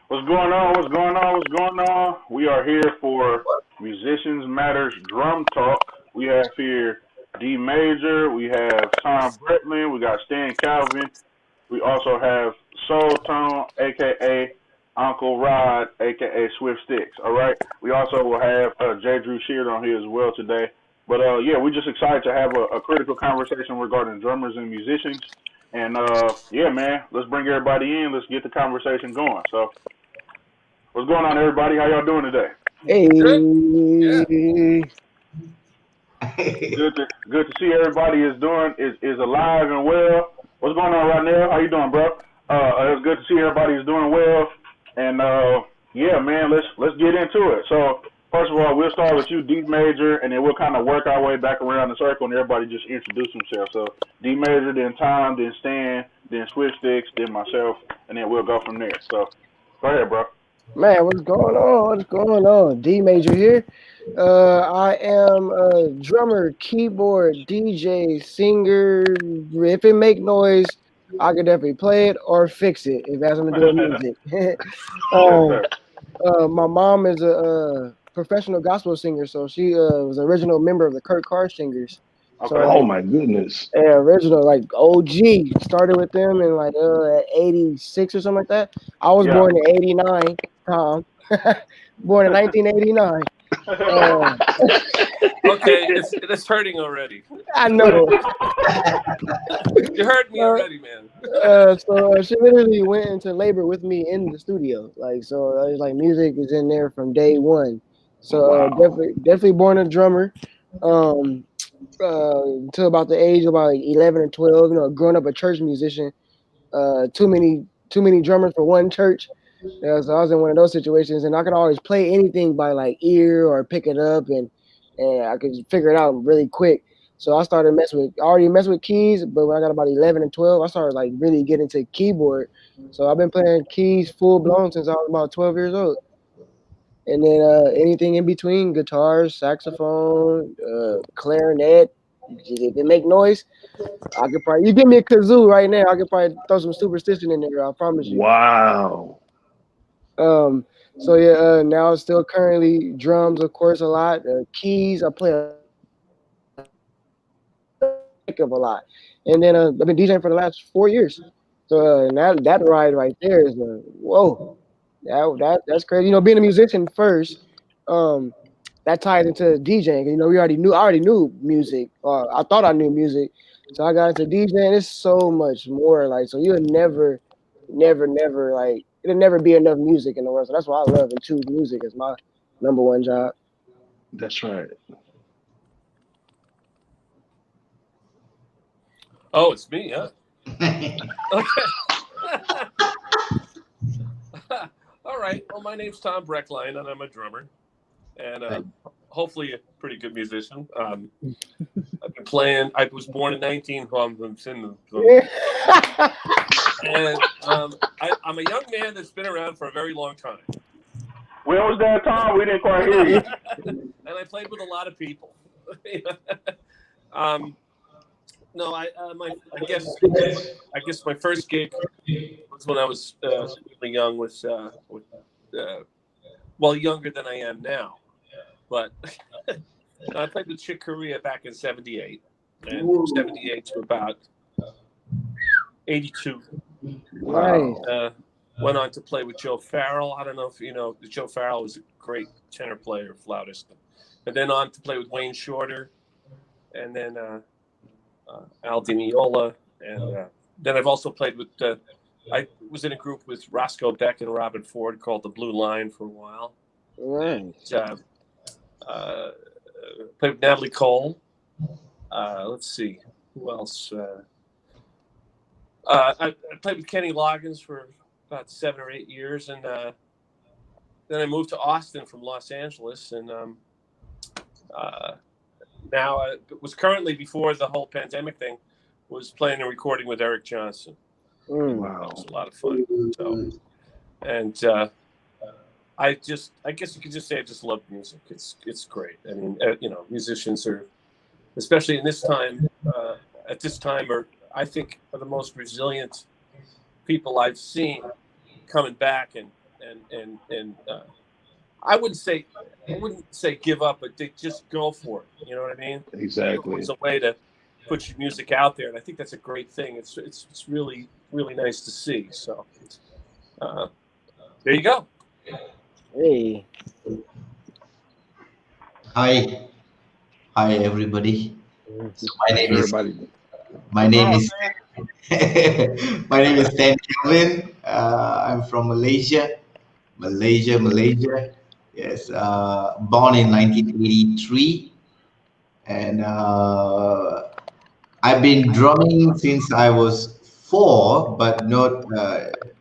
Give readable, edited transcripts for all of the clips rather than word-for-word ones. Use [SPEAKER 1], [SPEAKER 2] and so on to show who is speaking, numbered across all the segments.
[SPEAKER 1] What's going on? What's going on? What's going on? We are here for Musicians Matters Drum Talk. We have here D Major. We have Tom BRECHTLEIN. We got Stan Calvin. We also have Soul Tone, a.k.a. Uncle Rod, a.k.a. Swift Sticks. All right? We also will have SHEARD on here as well today. But, yeah, we're just excited to have a critical conversation regarding drummers and musicians. And, yeah, man, let's bring everybody in. Let's get the conversation going. So, what's going on, everybody? How y'all doing today?
[SPEAKER 2] Hey.
[SPEAKER 1] Good to see everybody is alive and well. What's going on right now? How you doing, bro? It's good to see everybody is doing well. And yeah, man, let's get into it. So first of all, we'll start with you, D Major, and then we'll kind of work our way back around the circle, and everybody just introduce themselves. So D Major, then Tom, then Stan, then Swift Sticks, then myself, and then we'll go from there. So go ahead, bro.
[SPEAKER 2] Man, what's going on? What's going on? D Major here. I am a drummer, keyboard, DJ, singer. If it make noise, I can definitely play it or fix it if that's something to do with music. My mom is a professional gospel singer, so she was an original member of the Kurt Carr Singers.
[SPEAKER 3] Okay. So, oh my goodness!
[SPEAKER 2] Yeah, original, like OG. Started with them in like at 86 or something like that. I was born in 89. Tom, born in 1989.
[SPEAKER 4] Okay, it's hurting already.
[SPEAKER 2] I know.
[SPEAKER 4] You hurt me already, man.
[SPEAKER 2] So she literally went into labor with me in the studio. Like, so it's like music is in there from day one. So definitely born a drummer. Until about the age of about 11 or 12, you know, growing up a church musician. Too many drummers for one church. Yeah, so I was in one of those situations, and I could always play anything by like ear or pick it up, and I could figure it out really quick. So I started already messing with keys, but when I got about 11 and 12, I started like really getting into keyboard. So I've been playing keys full blown since I was about 12 years old. And then anything in between, guitars, saxophone, clarinet. If it make noise, I could probably, you give me a kazoo right now, I could probably throw some Superstition in there, I promise you.
[SPEAKER 3] Wow.
[SPEAKER 2] So yeah, now still currently drums, of course, a lot. Keys, I play a lot. And then I've been DJing for the last 4 years. So that ride right there is whoa. That's crazy. You know, being a musician first, that ties into DJing. You know, I already knew music. I thought I knew music. So I got into DJing. It's so much more. Like, so you'll never like, it'll never be enough music in the world. So that's why I love and choose music as my number one job.
[SPEAKER 3] That's right.
[SPEAKER 4] Oh, it's me, huh? Okay. All right. Well, my name's Tom BRECHTLEIN, and I'm a drummer, and hopefully a pretty good musician. I've been playing. I was born in 19. And I'm a young man that's been around for a very long time.
[SPEAKER 1] When was that, Tom? We didn't quite hear you.
[SPEAKER 4] And I played with a lot of people. No, I guess my first gig was when I was really young. Well, younger than I am now, but I played with Chick Corea back in '78, and '78 to about '82.
[SPEAKER 2] Nice.
[SPEAKER 4] Went on to play with Joe Farrell. I don't know if you know, Joe Farrell was a great tenor player, flautist, and then on to play with Wayne Shorter, and then Al Di Meola, and then I've also played with. I was in a group with Roscoe Beck and Robin Ford called the Blue Line for a while.
[SPEAKER 2] Right.
[SPEAKER 4] Played with Natalie Cole. Let's see, who else? I played with Kenny Loggins for about 7 or 8 years, and then I moved to Austin from Los Angeles, and now I was currently, before the whole pandemic thing, was playing and recording with Eric Johnson.
[SPEAKER 3] Wow.
[SPEAKER 4] That was a lot of fun. So, and I guess you could just say I just love music. It's great. I mean, musicians are, especially in this time, at this time, I think are the most resilient people I've seen coming back, and I wouldn't say give up, but they just go for it. You know what I mean?
[SPEAKER 3] Exactly.
[SPEAKER 4] It's a way to put your music out there, and I think that's a great thing. It's really, really nice to see. So there you go.
[SPEAKER 2] Hey.
[SPEAKER 5] Hi everybody. So my name is
[SPEAKER 3] Everybody.
[SPEAKER 5] my name is Stan Kelvin. I'm from Malaysia. Yes, born in 1983, and I've been drumming since I was 4, but not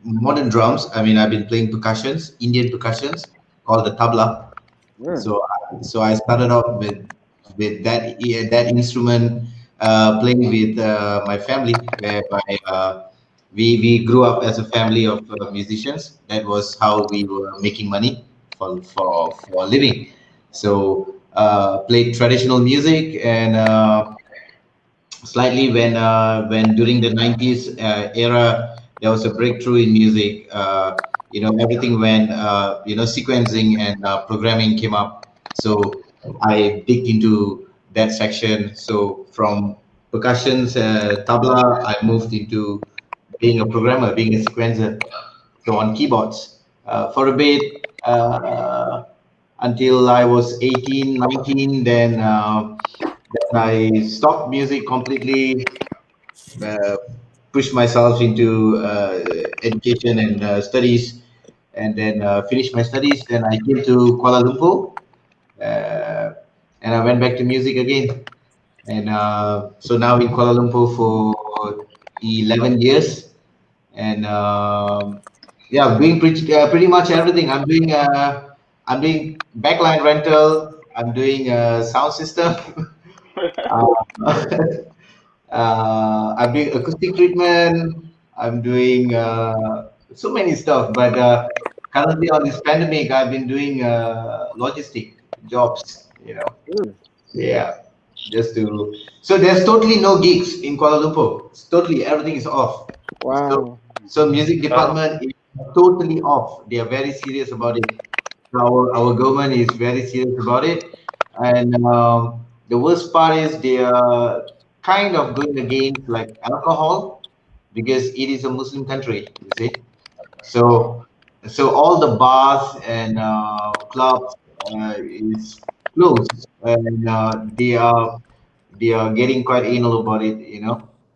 [SPEAKER 5] modern drums. I mean, I've been playing percussions, Indian percussions called the tabla. So I started off with that instrument, playing with my family, whereby we grew up as a family of musicians. That was how we were making money for a living. So played traditional music, and slightly when during the 90s era, there was a breakthrough in music. Everything went, sequencing and programming came up. So I digged into that section. So from percussions, tabla, I moved into being a programmer, being a sequencer. So on keyboards for a bit, until I was 18, 19, then I stopped music completely, pushed myself into education and studies, and then finished my studies. Then I came to Kuala Lumpur, and I went back to music again. And so now in Kuala Lumpur for 11 years, and doing pretty much everything. I'm doing backline rental. I'm doing sound system. I'm doing acoustic treatment. I'm doing so many stuff. But currently on this pandemic, I've been doing logistic jobs. Yeah, just to. So there's totally no gigs in Kuala Lumpur. It's totally everything is off.
[SPEAKER 2] Wow.
[SPEAKER 5] So music department is totally off. They are very serious about it. Our government is very serious about it, and the worst part is they are kind of going against like alcohol, because it is a Muslim country. You see, so all the bars and clubs is closed, and they are getting quite anal about it.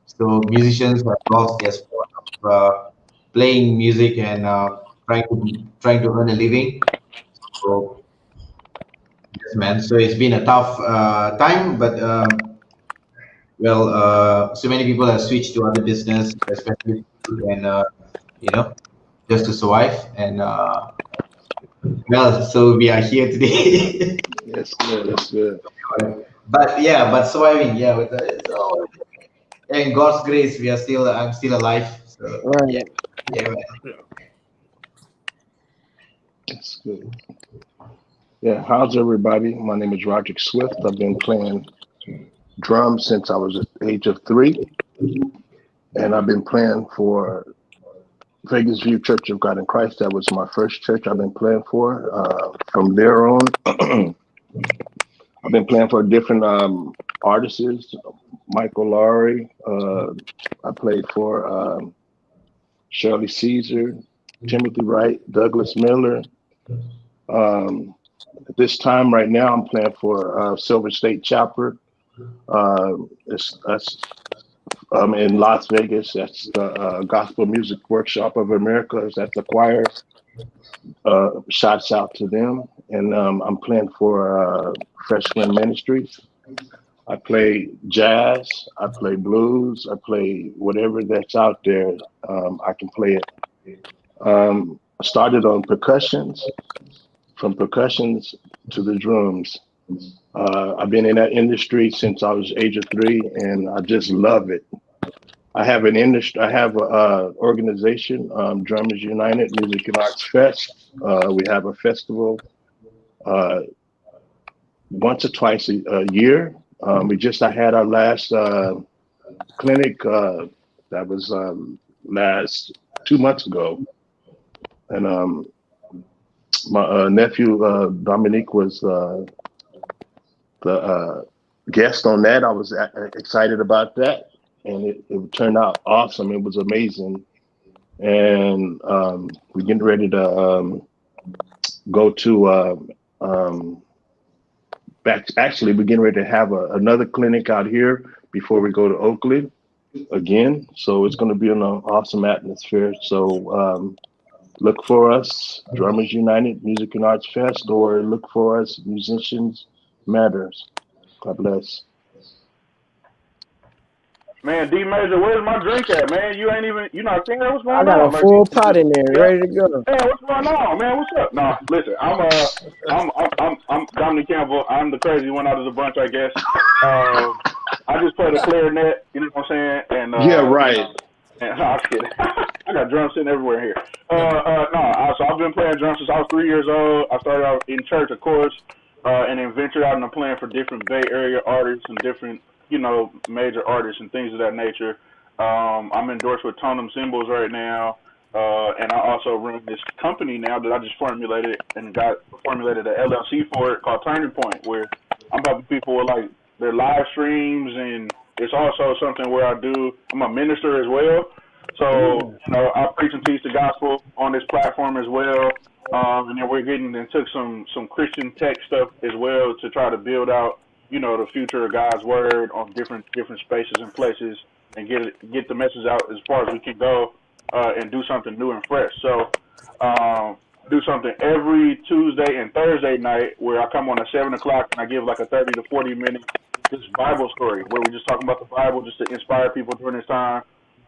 [SPEAKER 5] So musicians have lost their spot of playing music and trying to earn a living. So yes, man. So it's been a tough time, but so many people have switched to other business, especially food, and just to survive. And well, so we are here today.
[SPEAKER 3] That's good. That's good.
[SPEAKER 5] But surviving, yeah. So, in God's grace, I'm still alive. So yeah,
[SPEAKER 2] Right.
[SPEAKER 5] yeah, man.
[SPEAKER 3] That's good. Yeah. How's everybody? My name is Roderick Swift. I've been playing drums since I was at the age of 3, and I've been playing for Vegas View Church of God in Christ. That was my first church I've been playing for. From there on, I've been playing for different artists. Michael Laurie. I played for Shirley Caesar, Timothy Wright, Douglas Miller. At this time, right now, I'm playing for Silver State Chapter. That's in Las Vegas. That's the Gospel Music Workshop of America. That's the choir. Shouts out to them. And I'm playing for Freshman Ministries. I play jazz. I play blues. I play whatever that's out there. I can play it. I started on percussions. From percussions to the drums. I've been in that industry since I was age of 3, and I just love it. I have an organization, Drummers United Music and Arts Fest. We have a festival once or twice a year. I had our last clinic that was last 2 months ago, and my nephew Dominique was the guest on that. I was excited about that, and it turned out awesome. It was amazing, and we're getting ready to go to actually we're getting ready to have another clinic out here before we go to Oakland again. So it's going to be an awesome atmosphere. So look for us, Drummers United Music and Arts Fest, or look for us, Musicians Matters. God bless.
[SPEAKER 1] Man, D Major, where's my drink at, man? You not seeing what's going
[SPEAKER 2] I got
[SPEAKER 1] on?
[SPEAKER 2] a full pot in there, ready to go.
[SPEAKER 1] Hey, what's going on, man? What's up? No, listen, I'm Dominic Campbell. I'm the crazy one out of the bunch, I guess. I just play the clarinet, you know what I'm saying? And
[SPEAKER 3] yeah, right.
[SPEAKER 1] No, I'm kidding. I got drums sitting everywhere here. So I've been playing drums since I was 3 years old. I started out in church, of course, and then ventured out and playing for different Bay Area artists and different, major artists and things of that nature. I'm endorsed with Tonum Cymbals right now, and I also run this company now that I just formulated and formulated an LLC for it called Turning Point, where I'm helping people with like their live streams, and it's also something where I'm a minister as well. So, I preach and teach the gospel on this platform as well. And then we're getting into some Christian tech stuff as well to try to build out, the future of God's word on different spaces and places, and get the message out as far as we can go, and do something new and fresh. So, do something every Tuesday and Thursday night where I come on at 7 o'clock and I give like a 30 to 40 minute just Bible story where we're just talking about the Bible just to inspire people during this time,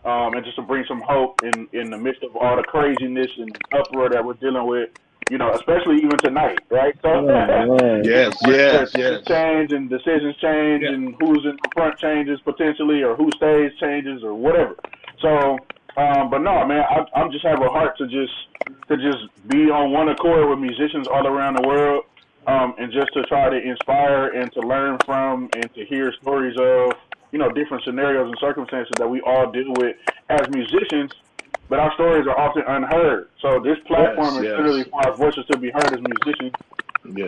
[SPEAKER 1] and just to bring some hope in the midst of all the craziness and uproar that we're dealing with, especially even tonight, right? So
[SPEAKER 3] yes.
[SPEAKER 1] change and decisions change, and who's in the front changes potentially, or who stays changes, or whatever. So, but no, man, I'm just have a heart to just be on one accord with musicians all around the world, and just to try to inspire and to learn from and to hear stories of, different scenarios and circumstances that we all deal with as musicians, but our stories are often unheard. So this platform is literally for our voices to be heard as musicians,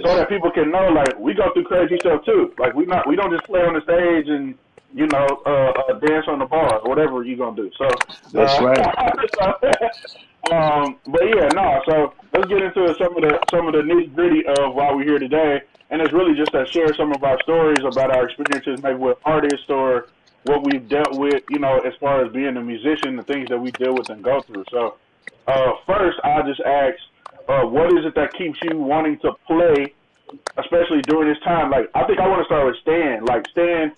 [SPEAKER 1] so that people can know, like, we go through crazy stuff too. Like, we don't just play on the stage and dance on the bar or whatever you're gonna do. So
[SPEAKER 3] that's right.
[SPEAKER 1] But yeah, no. So let's get into some of the nitty gritty of why we're here today, and it's really just to share some of our stories about our experiences, maybe with artists or what we've dealt with, as far as being a musician, the things that we deal with and go through. So first, I'll just ask, what is it that keeps you wanting to play, especially during this time? Like, I think I want to start with Stan. Like, Stan,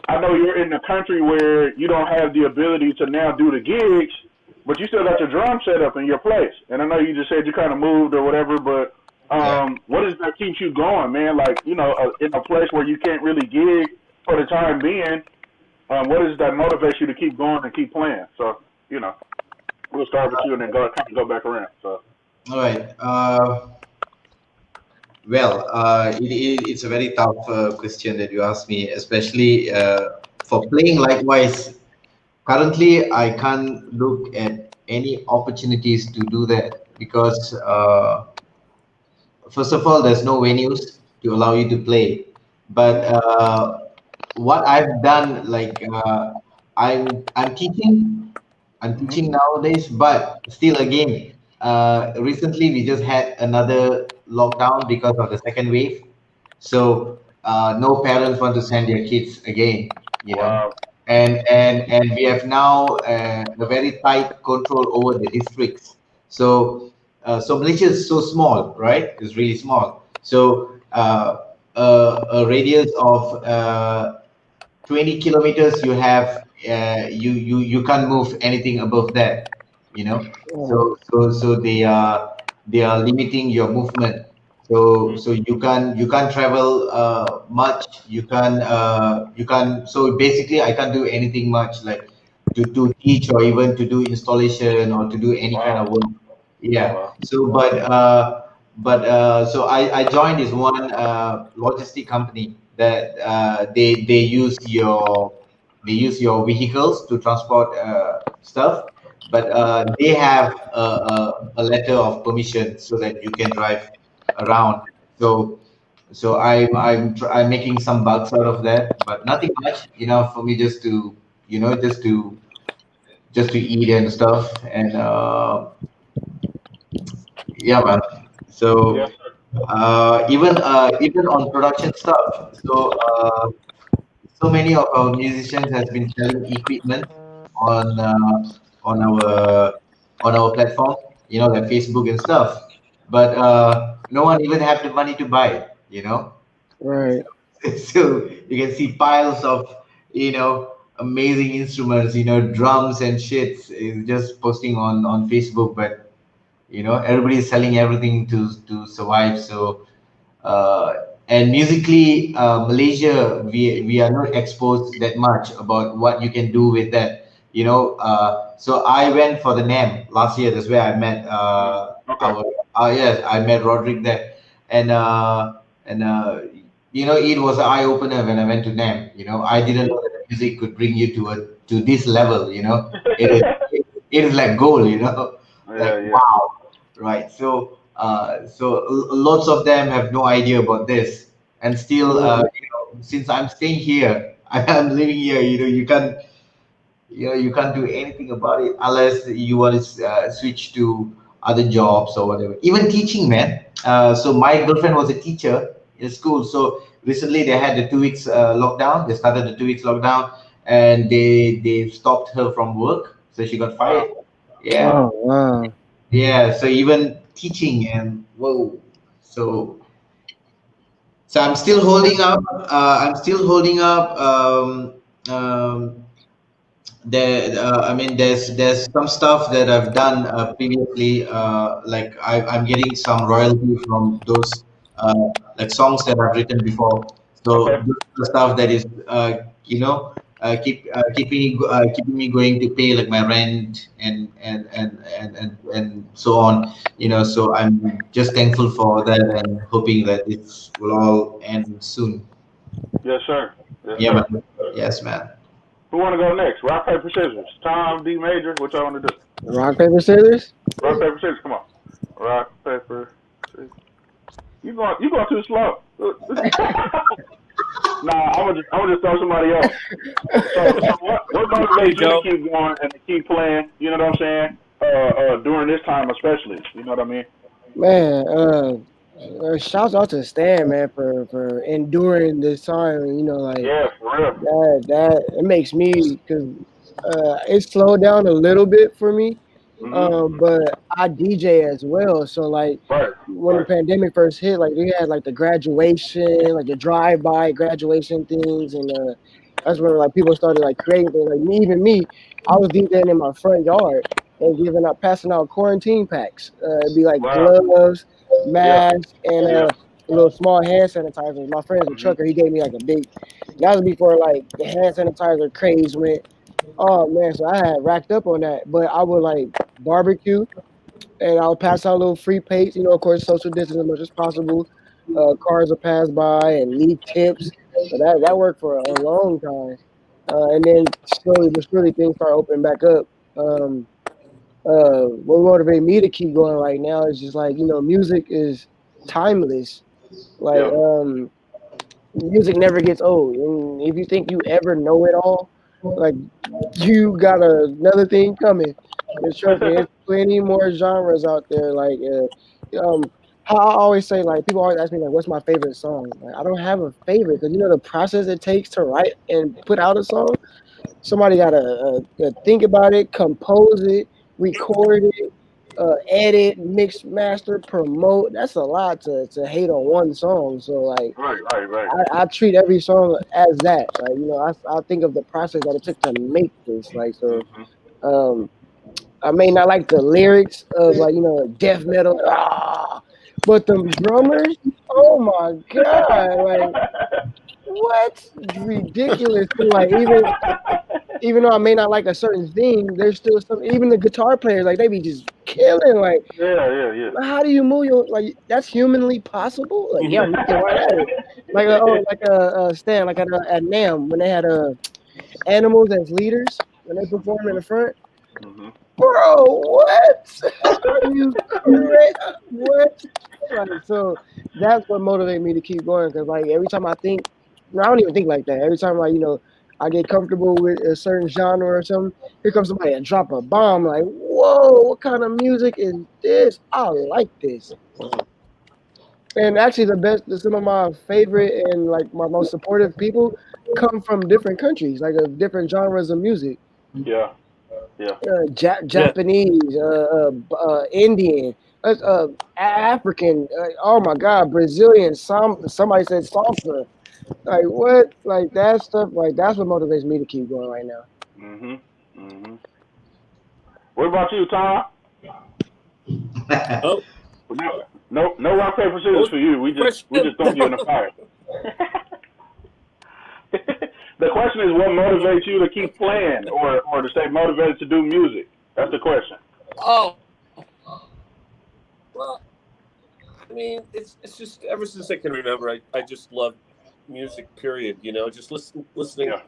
[SPEAKER 1] I know you're in a country where you don't have the ability to now do the gigs, but you still got your drum set up in your place. And I know you just said you kind of moved or whatever, but what is that keeps you going, man? Like, you know, in a place where you can't really gig for the time being, what is that motivates you to keep going and keep playing? So, you know, we'll start with you and then go back around. So.
[SPEAKER 5] All right. Well, it's a very tough question that you asked me, especially for playing likewise. Currently, I can't look at any opportunities to do that because, first of all, there's no venues to allow you to play. But what I've done, like I'm teaching, nowadays, but still, again, recently we just had another lockdown because of the second wave. So no parents want to send their kids again, you know.
[SPEAKER 1] Wow.
[SPEAKER 5] And we have now a very tight control over the districts. So so Malaysia is so small, right? It's really small. So a radius of 20 kilometers, you have you can't move anything above that, you know. So they are limiting your movement. So you can't travel much. You can so basically I can't do anything much, like to teach or even to do installation or to do any kind of work. Yeah.
[SPEAKER 1] Wow.
[SPEAKER 5] So so I joined this one logistic company that they use your vehicles to transport stuff, but they have a letter of permission so that you can drive around. So I'm making some bucks out of that, but nothing much enough for me just to just to eat and stuff. And yeah, man. So
[SPEAKER 1] Yes, sir.
[SPEAKER 5] even on production stuff. So many of our musicians has been selling equipment on on our platform, like Facebook and stuff. But no one even have the money to buy it,
[SPEAKER 2] Right.
[SPEAKER 5] So you can see piles of amazing instruments, drums and shits, just posting on Facebook, but everybody's selling everything to survive. So and musically, Malaysia, we are not exposed that much about what you can do with that. So I went for the NAM last year. That's where I met
[SPEAKER 1] Okay.
[SPEAKER 5] yes, I met Roderick there. And it was an eye opener when I went to NAM. I didn't know that music could bring you to this level. It is it is like gold. Like,
[SPEAKER 1] Yeah, yeah.
[SPEAKER 5] wow, right? So lots of them have no idea about this, and still, since I'm staying here, I'm living here. You can't do anything about it unless you want to switch to other jobs or whatever. Even teaching, man. So my girlfriend was a teacher in school. So recently they had the 2 weeks lockdown. They started the 2 weeks lockdown, and they stopped her from work, so she got fired.
[SPEAKER 1] Wow.
[SPEAKER 5] Yeah.
[SPEAKER 2] Oh wow.
[SPEAKER 5] Yeah, so even teaching, and whoa, so I'm still holding up. I'm still holding up. I mean, there's some stuff that I've done previously. Like I'm getting some royalty from those like songs that I've written before.
[SPEAKER 1] Okay.
[SPEAKER 5] So this is the stuff that is keeping me going to pay like my rent and so on. So I'm just thankful for that and hoping that it will all end soon.
[SPEAKER 1] Yes, sir. Yes,
[SPEAKER 5] Yeah,
[SPEAKER 1] sir.
[SPEAKER 5] man. Yes, man.
[SPEAKER 1] Who want to go next? Rock, paper, scissors. Tom, D major. What y'all want to do?
[SPEAKER 2] Rock paper scissors.
[SPEAKER 1] Rock, paper, scissors. Come on. Rock, paper, scissors. You going too slow. Nah, I'm gonna just throw somebody else. So what motivates you to keep going and to keep playing? You know what I'm saying? During this time especially. You know what I mean?
[SPEAKER 2] Man, shouts out to Stan, man, for enduring this time. Like
[SPEAKER 1] Yeah, for real.
[SPEAKER 2] that it makes me, because it slowed down a little bit for me.
[SPEAKER 1] Mhm.
[SPEAKER 2] But I DJ as well, so like
[SPEAKER 1] Right.
[SPEAKER 2] when the
[SPEAKER 1] Right.
[SPEAKER 2] pandemic first hit, like we had like the graduation, like the drive-by graduation things, and that's when like people started like creating things. Like even me, I was DJing in my front yard, and passing out quarantine packs. It'd be like
[SPEAKER 1] Wow.
[SPEAKER 2] gloves,
[SPEAKER 1] Yeah.
[SPEAKER 2] masks, and
[SPEAKER 1] Yeah.
[SPEAKER 2] little small hand sanitizers. My friend's a
[SPEAKER 1] Hmm.
[SPEAKER 2] trucker. He gave me like a big. That was before like the hand sanitizer craze went. Oh man, so I had racked up on that. But I would like barbecue, and I'll pass out little free plates. You know, of course, social distance as much as possible. Cars will pass by and leave tips. So that worked for a long time. And then slowly but surely things start opening back up. Um, what motivated me to keep going right now is just like, music is timeless. Like,
[SPEAKER 1] Yeah.
[SPEAKER 2] music never gets old. And if you think you ever know it all, like, you got another thing coming. Just trust me, there's plenty more genres out there. Like, how I always say, like, people always ask me, like, what's my favorite song? Like, I don't have a favorite because the process it takes to write and put out a song. Somebody got to think about it, compose it, record it, edit, mix, master, promote. That's a lot to hate on one song. So, like,
[SPEAKER 1] Right. Right. Right.
[SPEAKER 2] I treat every song as that. Like, I think of the process that it took to make this. Like, so,
[SPEAKER 1] Hmm.
[SPEAKER 2] um, I may not like the lyrics of like, death metal, but them drummers, oh my god, like what ridiculous. Like even though I may not like a certain thing, there's still some. Even the guitar players, like they be just killing. Like,
[SPEAKER 1] Yeah. Yeah. Yeah.
[SPEAKER 2] how do you move your like? That's humanly possible. Like, yeah, I'm looking right at it. Like, like a stand, like at NAM when they had animals as leaders when they perform in
[SPEAKER 1] Hmm.
[SPEAKER 2] the front.
[SPEAKER 1] Hmm.
[SPEAKER 2] Bro, what? Are you crazy? What? Like, so that's what motivated me to keep going. Because like every time I think, no, I don't even think like that. Every time like I get comfortable with a certain genre or something, here comes somebody and drop a bomb. Like, whoa, what kind of music is this? I like this. And actually, some of my favorite and like my most supportive people come from different countries, like of different genres of music.
[SPEAKER 1] Yeah. Yeah.
[SPEAKER 4] Yeah.
[SPEAKER 2] Japanese, Indian, African. Oh my God, Brazilian. Somebody said salsa. Like what? Like that stuff. Like that's what motivates me to keep going right now.
[SPEAKER 1] Hmm. Hmm. What about you, Tom?
[SPEAKER 4] Oh,
[SPEAKER 1] No, no rock paper
[SPEAKER 4] what
[SPEAKER 1] scissors
[SPEAKER 4] was
[SPEAKER 1] for you. We
[SPEAKER 4] the
[SPEAKER 1] just we
[SPEAKER 4] question?
[SPEAKER 1] just throw you in the fire. The question is, what motivates you to keep playing, or to stay motivated to do music? That's the question.
[SPEAKER 4] Oh, well, I mean, it's just ever since I can remember, I just love music. Period. Just
[SPEAKER 1] Yeah.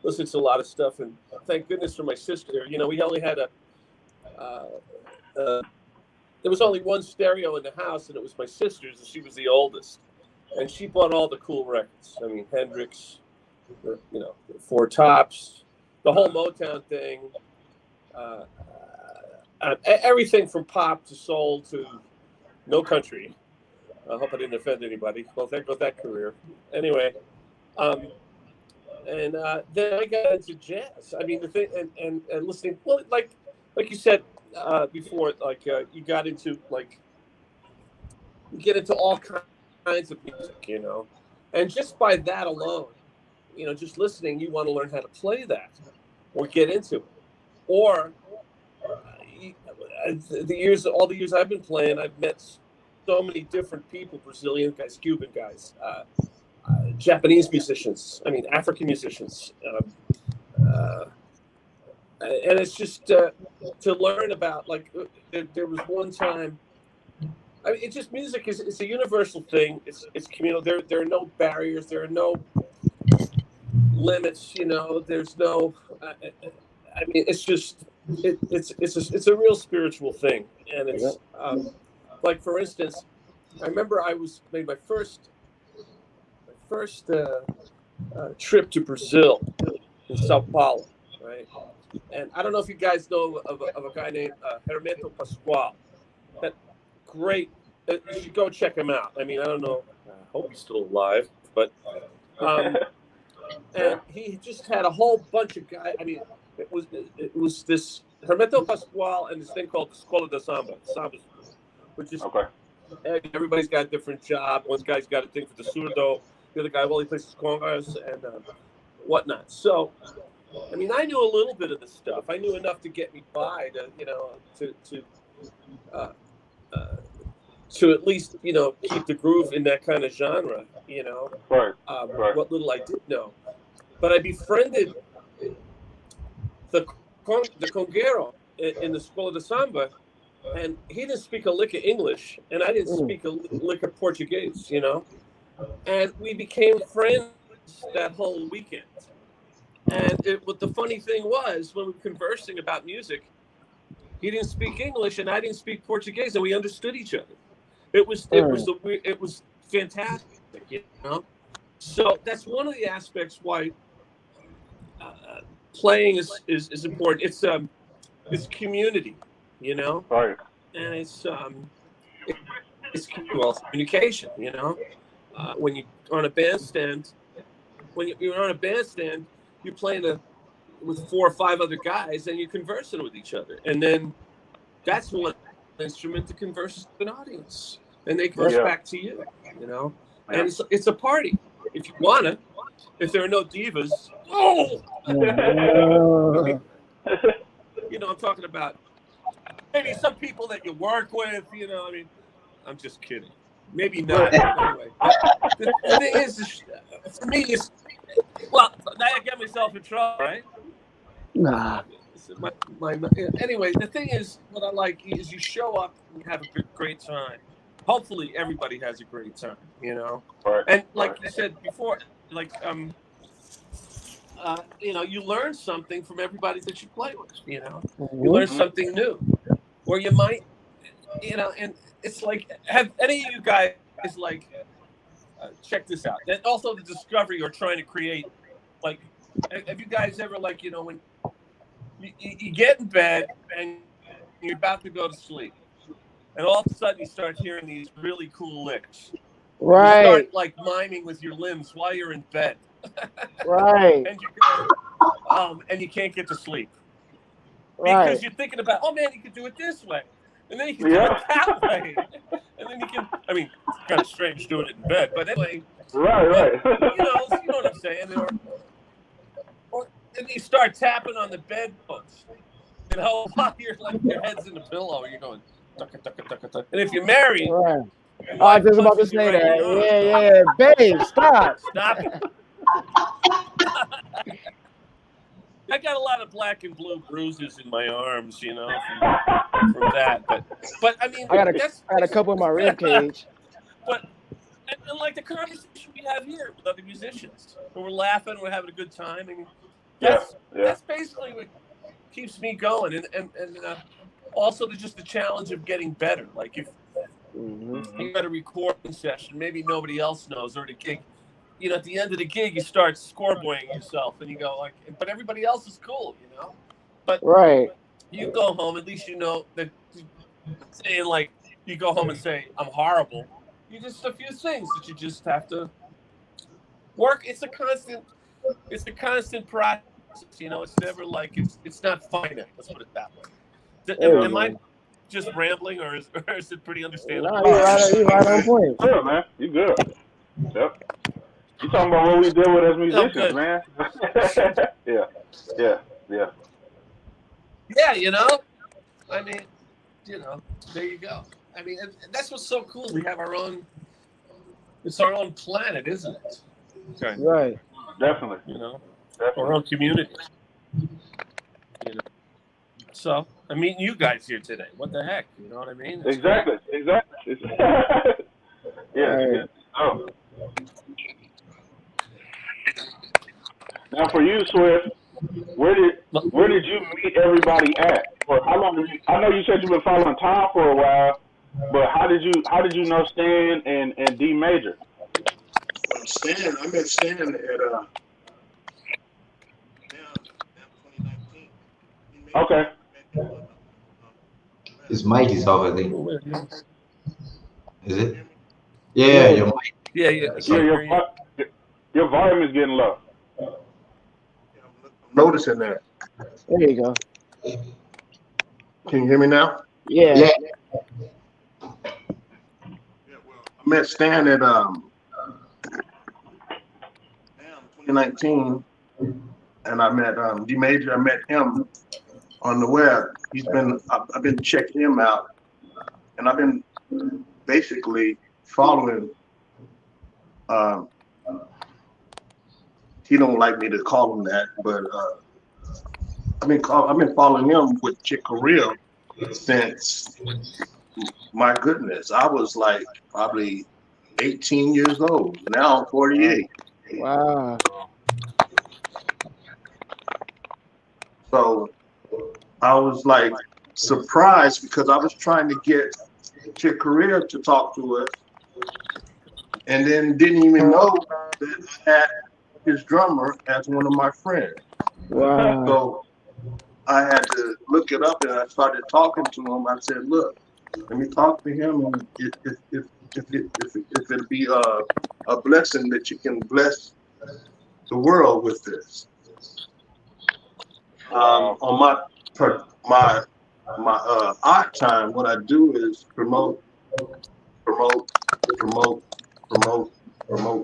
[SPEAKER 4] listening to a lot of stuff, and thank goodness for my sister. We only had uh, uh, there was only one stereo in the house, and it was my sister's, and she was the oldest, and she bought all the cool records. I mean, Hendrix, the Four Tops, the whole Motown thing, uh, everything from pop to soul to no country. I hope I didn't offend anybody. Well, there goes that career. Anyway, um, and then I got into jazz. I mean, the thing and listening. Well, like you said before, like you got into like you get into all kinds of music. And just by that alone, just listening, you want to learn how to play that or get into it, or all the years I've been playing, I've met so many different people: Brazilian guys, Cuban guys, Japanese musicians. I mean, African musicians, and it's just to learn about. Like, there was one time. I mean, it's just music is it's a universal thing. It's communal. There are no barriers. There are no limits. There's no. I mean, it's just it's a real spiritual thing, and
[SPEAKER 2] Yep.
[SPEAKER 4] it's like, for instance, I remember I was made my first trip to Brazil in Sao Paulo, right? And I don't know if you guys know of a guy named Hermeto Pascoal. That great. You should go check him out. I mean, I don't know. I hope he's still alive, but and he just had a whole bunch of guys. I mean, it was this Hermeto Pascoal and this thing called the Escola de Samba school, which is
[SPEAKER 1] Okay.
[SPEAKER 4] everybody's got a different job. One guy's got a thing for the surdo. The other guy, well, he plays his congas and whatnot. So I mean, I knew a little bit of the stuff. I knew enough to get me by uh, uh, to at least, keep the groove in that kind of genre,
[SPEAKER 1] Right. Right.
[SPEAKER 4] what little I did know. But I befriended the conguero in the Escola de Samba, and he didn't speak a lick of English, and I didn't speak a lick of Portuguese, and we became friends that whole weekend. And what the funny thing was, when we were conversing about music, he didn't speak English and I didn't speak Portuguese, and we understood each other. It was fantastic, So that's one of the aspects why playing is important. It's community,
[SPEAKER 1] Right.
[SPEAKER 4] and it's communication, when you're on a bandstand, you're playing with 4 or 5 other guys, and you're conversing with each other, and then that's one instrument to converse with an audience, and they converse back to you, and it's a party if you wanna. If there are no divas, I'm talking about maybe some people that you work with, I mean, I'm just kidding. Maybe not. Anyway, the thing is, for me, now I get myself in trouble, right?
[SPEAKER 2] Nah.
[SPEAKER 4] Anyway, the thing is, what I like is you show up and you have a great time. Hopefully, everybody has a great time,
[SPEAKER 1] Right.
[SPEAKER 4] And like you said before, like you learn something from everybody that you play with. You learn something new, or you might, and it's like, have any of you guys check this out? And also the discovery you're trying to create. Like, have you guys ever when you get in bed and you're about to go to sleep, and all of a sudden you start hearing these really cool licks.
[SPEAKER 2] Right.
[SPEAKER 4] You start miming with your limbs while you're in bed.
[SPEAKER 2] Right.
[SPEAKER 4] And you can't get to sleep.
[SPEAKER 2] Right.
[SPEAKER 4] Because you're thinking about, oh man, you could do it this way. And then you can do it that way. And then you can, I mean, it's kind of strange doing it in bed, but anyway.
[SPEAKER 1] Right.
[SPEAKER 4] You know what I'm saying? Or and you start tapping on the bedpost. While your head's in the pillow, and you're going, tucka, tucka, tucka, tucka. And if you're married,
[SPEAKER 2] right. I was just about to say that. Yeah, babe, stop.
[SPEAKER 4] Stop it. I got a lot of black and blue bruises in my arms, from that. But I mean,
[SPEAKER 2] I got a couple in my rib cage.
[SPEAKER 4] But and like the conversation we have here with other musicians, and we're laughing, we're having a good time, and that's basically what keeps me going, and also just the challenge of getting better. Like if you got a recording session, maybe nobody else knows, or the gig. At the end of the gig, you start scoreboarding yourself, and you go but everybody else is cool, But you go home, at least that saying you go home and say, I'm horrible. You just a few things that you just have to work. It's a constant process, It's never it's not finite. Let's put it that way. Am I just rambling, or is it pretty understandable?
[SPEAKER 2] No, you're right on point.
[SPEAKER 1] Good, man. You good. Yep. You talking about what we deal with as musicians, man. Yeah.
[SPEAKER 4] Yeah, I mean, there you go. I mean, and that's what's so cool. We have it's our own planet, isn't it?
[SPEAKER 2] Okay. Right.
[SPEAKER 1] Definitely.
[SPEAKER 4] Definitely. Our own community. So, I'm meeting you guys here today. What the heck? You know what I mean?
[SPEAKER 1] Exactly. Yeah.
[SPEAKER 2] Right.
[SPEAKER 1] Oh. Now, for you, Swift, where did you meet everybody at? Or how long? I know you said you've been following Tom for a while, but how did you know Stan and D Major?
[SPEAKER 3] I met Stan at 2019.
[SPEAKER 1] Okay.
[SPEAKER 5] His mic is off, I think. Is it? Yeah, your mic.
[SPEAKER 4] Yeah.
[SPEAKER 1] Your volume is getting low.
[SPEAKER 3] I'm noticing that.
[SPEAKER 2] There you go.
[SPEAKER 3] Can you hear me now?
[SPEAKER 2] Yeah.
[SPEAKER 3] I met Stan at 2019 and I met D Major. I met him on the web. I've been checking him out, and I've been basically following. He don't like me to call him that, but I've been following him with Chick Corea since, my goodness, I was like probably 18 years old. Now I'm 48.
[SPEAKER 2] Wow.
[SPEAKER 3] So I was like surprised because I was trying to get Chick Corea to talk to us, and then didn't even know that I had his drummer as one of my friends.
[SPEAKER 2] Wow.
[SPEAKER 3] So I had to look it up, and I started talking to him. I said, "Look, let me talk to him, and if it'd be a blessing that you can bless the world with this." On my odd time, what I do is promote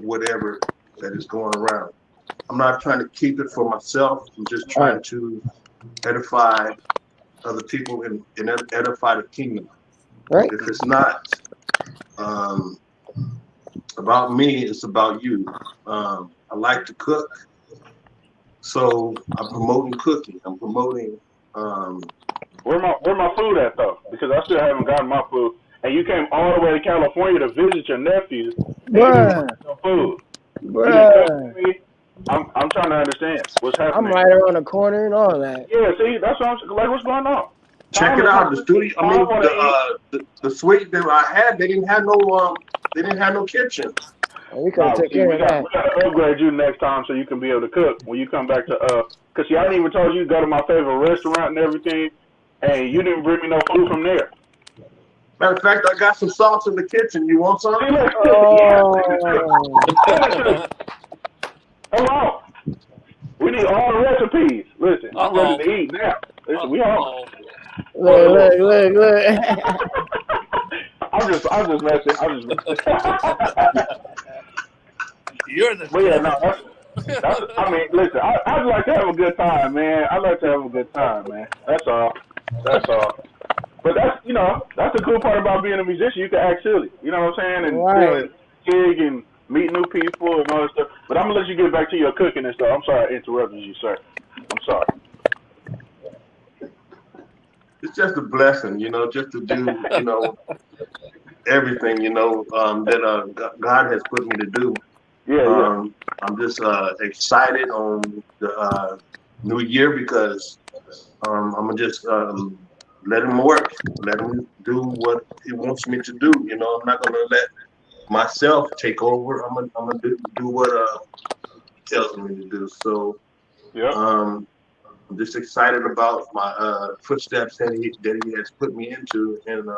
[SPEAKER 3] whatever that is going around. I'm not trying to keep it for myself. I'm just trying to edify other people and edify the kingdom.
[SPEAKER 2] Right.
[SPEAKER 3] If it's not about me, it's about you. I like to cook, so I'm promoting cooking. I'm promoting.
[SPEAKER 1] Where my food at though? Because I still haven't gotten my food. And you came all the way to California to visit your nephew.
[SPEAKER 2] Bruh.
[SPEAKER 1] No food.
[SPEAKER 2] Bruh.
[SPEAKER 1] I'm trying to understand what's happening.
[SPEAKER 2] I'm right around the corner and all that.
[SPEAKER 1] Yeah, see, that's what I'm like. What's going on?
[SPEAKER 3] Check it out. The studio. I mean, the suite that I had, they didn't have no kitchen.
[SPEAKER 2] We gotta take care of that.
[SPEAKER 1] We gotta upgrade you next time so you can be able to cook when you come back to Cause see, I didn't even told you to go to my favorite restaurant and everything, and you didn't bring me no food from there.
[SPEAKER 3] Matter of fact, I got some sauce in the kitchen. You want some?
[SPEAKER 2] Oh.
[SPEAKER 1] Hello. We need all the recipes. Listen, I'm ready to eat now. Listen, we all.
[SPEAKER 2] Look.
[SPEAKER 1] I'm just messing.
[SPEAKER 4] You're the.
[SPEAKER 1] But yeah, no. I mean, listen. I'd like to have a good time, man. I'd like to have a good time, man. That's all. But that's that's the cool part about being a musician. You can act silly. You know what I'm saying? And gig and meet new people and all that stuff. But I'm gonna let you get back to your cooking and stuff. I'm sorry I interrupted you, sir. I'm sorry.
[SPEAKER 3] It's just a blessing, just to do, everything, that God has put me to do.
[SPEAKER 1] Yeah.
[SPEAKER 3] I'm just excited on the new year because I'm gonna just let him work, let him do what he wants me to do. I'm not gonna let myself take over. I'm gonna do what he tells me to do. So, I'm just excited about my footsteps that he has put me into, and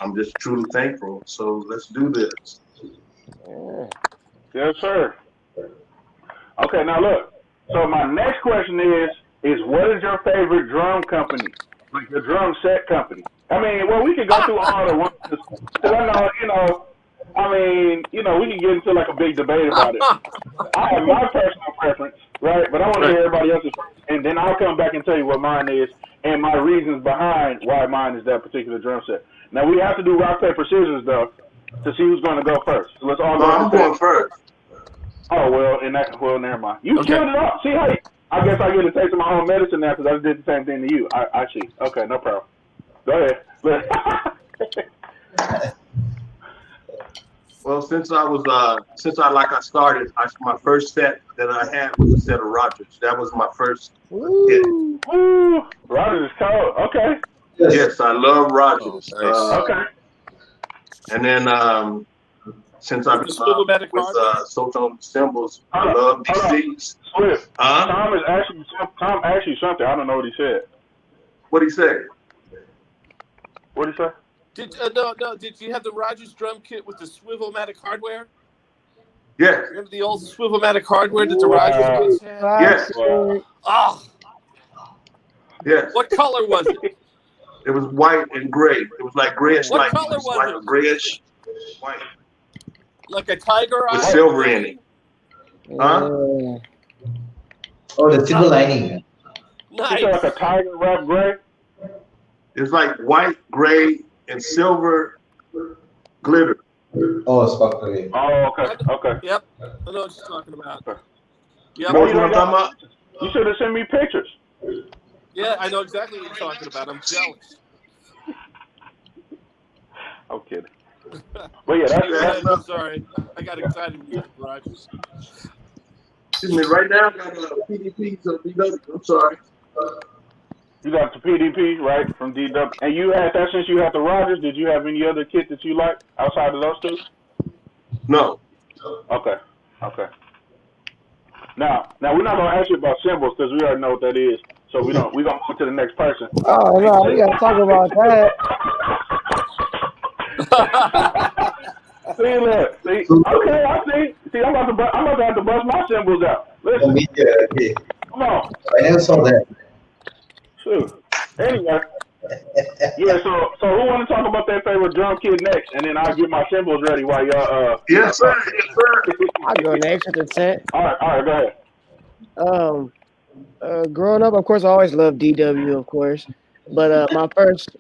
[SPEAKER 3] I'm just truly thankful. So let's do this.
[SPEAKER 1] Yes, sir. Okay, now look. So my next question is what is your favorite drum company? Like your drum set company? I mean, well, we could go through all the ones. Because I know, we can get into like a big debate about it. I have my personal preference, right? But I want to hear everybody else's first, and then I'll come back and tell you what mine is and my reasons behind why mine is that particular drum set. Now, we have to do rock, paper, scissors, though, to see who's going to go first. So let's all go.
[SPEAKER 3] I'm going first.
[SPEAKER 1] Oh, well, never mind. You killed it up. See how I guess I get to take some of my own medicine now because I just did the same thing to you. I see. Okay, no problem. Go ahead.
[SPEAKER 3] Well, since I started, my first set that I had was a set of Rogers. That was my first hit.
[SPEAKER 1] Woo! Rogers is cold. Okay.
[SPEAKER 3] Yes, I love Rogers.
[SPEAKER 1] Okay.
[SPEAKER 3] And then since I've been with Soultone Cymbals, I love DCs.
[SPEAKER 1] Swift. Tom asked you something. I don't know what he said.
[SPEAKER 3] What'd he say?
[SPEAKER 1] What'd he say?
[SPEAKER 4] Did you have the Rogers drum kit with the Swivel-matic hardware?
[SPEAKER 3] Yes.
[SPEAKER 4] Remember the old Swivel-matic hardware that the Rogers had?
[SPEAKER 3] Yes.
[SPEAKER 4] Oh.
[SPEAKER 3] Yes.
[SPEAKER 4] What color was it?
[SPEAKER 3] It was white and gray. It was like grayish,
[SPEAKER 4] what
[SPEAKER 3] like
[SPEAKER 4] color was
[SPEAKER 3] like
[SPEAKER 4] it?
[SPEAKER 3] A grayish white.
[SPEAKER 4] Like a tiger eye?
[SPEAKER 3] With silver in it. Huh?
[SPEAKER 5] Oh, the silver lining.
[SPEAKER 1] He said like a
[SPEAKER 4] Nice.
[SPEAKER 1] tiger wrap gray.
[SPEAKER 3] It's like white, gray, and silver glitter.
[SPEAKER 5] Oh, sparkly.
[SPEAKER 1] Oh, okay,
[SPEAKER 4] I,
[SPEAKER 1] okay.
[SPEAKER 4] yep. I know what you're talking about.
[SPEAKER 1] Okay.
[SPEAKER 4] Yep.
[SPEAKER 1] Boy,
[SPEAKER 3] Knows
[SPEAKER 1] you
[SPEAKER 3] what
[SPEAKER 1] don't
[SPEAKER 3] I'm
[SPEAKER 1] got
[SPEAKER 3] talking
[SPEAKER 1] no
[SPEAKER 3] about?
[SPEAKER 1] pictures. You should have sent me pictures.
[SPEAKER 4] Yeah, I know exactly what you're talking about. I'm jealous.
[SPEAKER 1] I'm kidding. But yeah,
[SPEAKER 4] Go
[SPEAKER 3] Yeah,
[SPEAKER 4] ahead. I'm sorry. I got excited, Mr. Rogers.
[SPEAKER 3] excuse me, right now I got PDPs on DW. I'm sorry.
[SPEAKER 1] you got the PDP right from DW, and you had that since you had the Rogers. Did you have any other kit that you like outside of those two?
[SPEAKER 3] No.
[SPEAKER 1] Okay, okay. Now we're not gonna ask you about symbols because we already know what that is. So we don't. We gonna move to the next person.
[SPEAKER 2] Oh no, we gotta talk about that.
[SPEAKER 1] See, look, see. Okay, I see. See, I'm about to have to bust my symbols out.
[SPEAKER 5] Oh,
[SPEAKER 1] Listen,
[SPEAKER 5] me too. Okay.
[SPEAKER 1] come on.
[SPEAKER 5] I never saw that.
[SPEAKER 1] Shoot. Anyway, yeah. So who want to talk about their favorite drum kit next, and then I'll get my symbols ready while
[SPEAKER 3] Yes, sir.
[SPEAKER 1] talk.
[SPEAKER 3] Yes, sir.
[SPEAKER 2] I'll go next at the set.
[SPEAKER 1] All right, go ahead.
[SPEAKER 2] Growing up, of course, I always loved DW, of course. But my first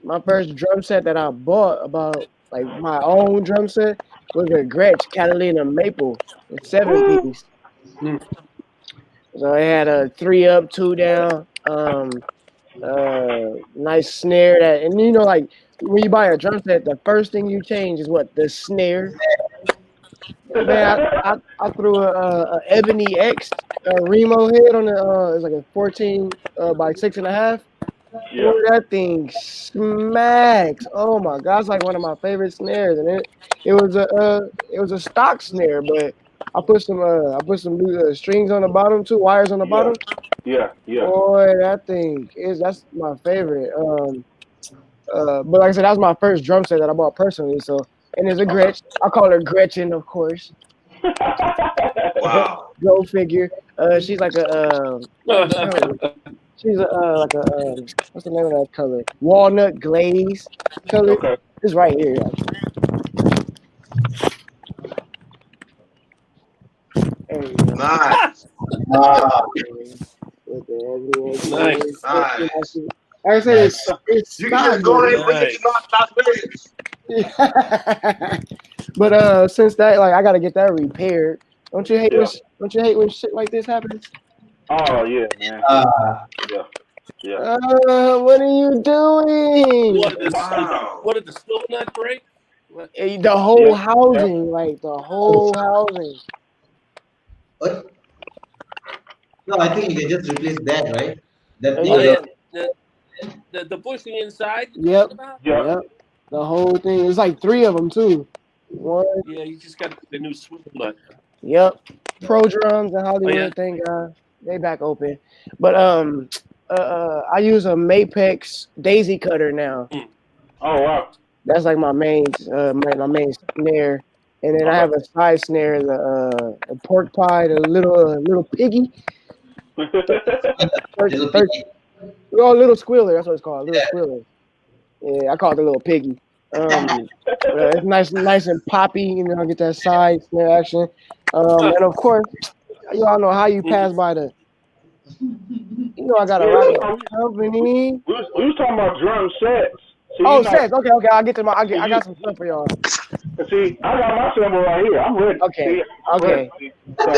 [SPEAKER 2] drum set that I bought, about like my own drum set, was a Gretsch Catalina Maple, a 7-piece.
[SPEAKER 4] Hmm.
[SPEAKER 2] So it had a 3 up, 2 down, nice snare that, and like when you buy a drum set, the first thing you change is what? The snare. Man, I threw a Ebony X Remo head on the it's like a 14 by 6.5.
[SPEAKER 1] Yeah.
[SPEAKER 2] Boy, that thing smacks. Oh my god, it's like one of my favorite snares, and it was a stock snare, but I put some new strings on the bottom, 2 wires on the
[SPEAKER 1] Yeah.
[SPEAKER 2] bottom.
[SPEAKER 1] Yeah.
[SPEAKER 2] Boy, that's my favorite. But like I said, that was my first drum set that I bought personally. So, and there's a
[SPEAKER 1] Okay.
[SPEAKER 2] Gretsch. I call her Gretchen, of course.
[SPEAKER 3] Wow.
[SPEAKER 2] Go figure. She's like what color? She's like a what's the name of that color? Walnut glaze color.
[SPEAKER 1] Okay.
[SPEAKER 2] It's right here. Actually. There you go.
[SPEAKER 3] Nice.
[SPEAKER 5] Ah,
[SPEAKER 2] With the
[SPEAKER 4] Nice.
[SPEAKER 3] Nice.
[SPEAKER 2] like I said, it's
[SPEAKER 3] You can just go ahead and bring it to Las Vegas.
[SPEAKER 2] But since that, like, I gotta get that repaired. Don't you hate
[SPEAKER 1] Yeah.
[SPEAKER 2] when shit like this happens?
[SPEAKER 1] Oh yeah, man.
[SPEAKER 5] ah,
[SPEAKER 1] Yeah.
[SPEAKER 2] What are you doing?
[SPEAKER 3] Wow.
[SPEAKER 4] What did the steel nut break? What?
[SPEAKER 2] The whole
[SPEAKER 1] Yeah.
[SPEAKER 2] housing, like the whole housing.
[SPEAKER 5] what? No, I think you can just replace that, right? That
[SPEAKER 2] Oh,
[SPEAKER 5] thing.
[SPEAKER 4] Oh
[SPEAKER 2] yeah.
[SPEAKER 4] yeah, the bushing inside.
[SPEAKER 2] Yep.
[SPEAKER 4] About?
[SPEAKER 1] Yeah.
[SPEAKER 2] Yep. The whole thing. It's like 3 of them too. One.
[SPEAKER 4] Yeah, you just got to put the new swivel nut.
[SPEAKER 2] Yep. Pro drums in Hollywood.
[SPEAKER 4] yeah?
[SPEAKER 2] Thank God they back open. But I use a Mapex Daisy cutter now.
[SPEAKER 1] Oh wow.
[SPEAKER 2] That's like my main my main snare. And then I have a side snare, a pork pie, the little piggy.
[SPEAKER 5] Little piggy.
[SPEAKER 2] Oh, little squealer. That's what it's called. Little
[SPEAKER 5] Yeah.
[SPEAKER 2] squealer. Yeah, I call it the little piggy. It's nice and poppy. Get that side snare action. And of course, y'all know how you pass by the. I got a
[SPEAKER 1] Yeah,
[SPEAKER 2] rocket
[SPEAKER 1] so
[SPEAKER 2] company.
[SPEAKER 1] we was talking about drum sets. See,
[SPEAKER 2] Oh,
[SPEAKER 1] you know,
[SPEAKER 2] sets. Okay. I'll get to my. I got some stuff for y'all.
[SPEAKER 1] see, I got my symbol right here. I'm ready.
[SPEAKER 2] Okay.
[SPEAKER 1] See, I'm
[SPEAKER 2] Okay.
[SPEAKER 1] ready. So,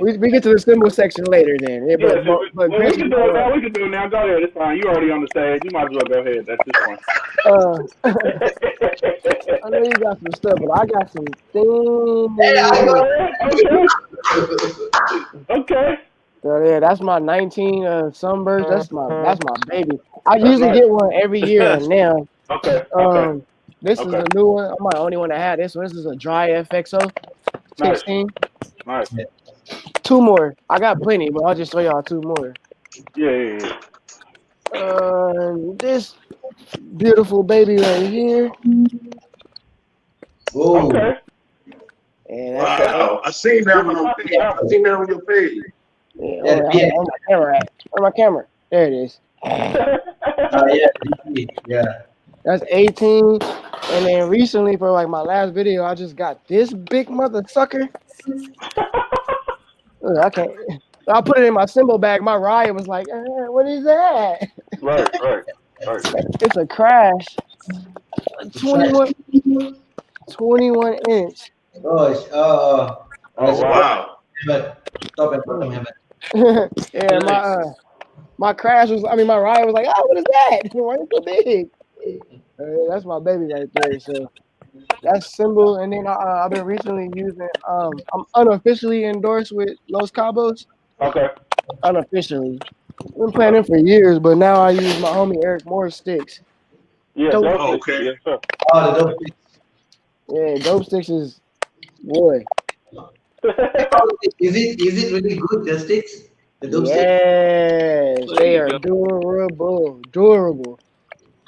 [SPEAKER 2] We get to the symbol section later then. Yeah,
[SPEAKER 1] yeah,
[SPEAKER 2] but
[SPEAKER 1] well, we
[SPEAKER 2] Gretchen,
[SPEAKER 1] can do it now. We can do it now. Go ahead. It's fine. You already on the stage. You might as well go ahead. That's this one.
[SPEAKER 2] I know you got some stuff, but I got some things.
[SPEAKER 5] Hey, I got
[SPEAKER 1] Okay.
[SPEAKER 2] So yeah, that's my 19 Sunburst. That's my baby. I
[SPEAKER 1] That's
[SPEAKER 2] usually
[SPEAKER 1] nice.
[SPEAKER 2] get one every year, and now
[SPEAKER 1] Okay.
[SPEAKER 2] this is a new one. I'm the only one that had this one. This is a Dry FXO 16.
[SPEAKER 1] Nice.
[SPEAKER 2] 2 more. I got plenty, but I'll just show y'all 2 more.
[SPEAKER 1] Yeah.
[SPEAKER 2] This beautiful baby right here.
[SPEAKER 5] Whoa.
[SPEAKER 1] Okay.
[SPEAKER 2] And
[SPEAKER 3] Wow. I seen that one on page. I seen that on your page.
[SPEAKER 2] on my camera. Where's my camera? There it is.
[SPEAKER 5] Yeah.
[SPEAKER 2] That's 18. And then recently, for like my last video, I just got this big mother sucker. Look, I can't. I put it in my cymbal bag. My riot was like, what is that?
[SPEAKER 1] Right, right, right.
[SPEAKER 2] It's a crash. 21, 21 inch.
[SPEAKER 5] Gosh,
[SPEAKER 1] Oh
[SPEAKER 3] Oh
[SPEAKER 1] wow.
[SPEAKER 3] wow.
[SPEAKER 5] top and bottom hammer.
[SPEAKER 2] Yeah,
[SPEAKER 4] Nice.
[SPEAKER 2] my crash was. I mean, my riot was like, what is that? Why is it so big? That's my baby right there. So that's symbol. And then I've been recently using. I'm unofficially endorsed with Los Cabos.
[SPEAKER 1] Okay.
[SPEAKER 2] Unofficially, been playing them for years, but now I use my homie Eric Moore's sticks.
[SPEAKER 1] Yeah,
[SPEAKER 2] Dope.
[SPEAKER 1] dope
[SPEAKER 3] Oh,
[SPEAKER 1] sticks.
[SPEAKER 3] okay.
[SPEAKER 1] Yes, sir.
[SPEAKER 5] Oh, the dope.
[SPEAKER 2] Yeah, dope sticks is boy.
[SPEAKER 5] Is it really good? The sticks, the dope sticks.
[SPEAKER 2] Yes,
[SPEAKER 4] There
[SPEAKER 2] they
[SPEAKER 4] you
[SPEAKER 2] are
[SPEAKER 4] go.
[SPEAKER 2] durable.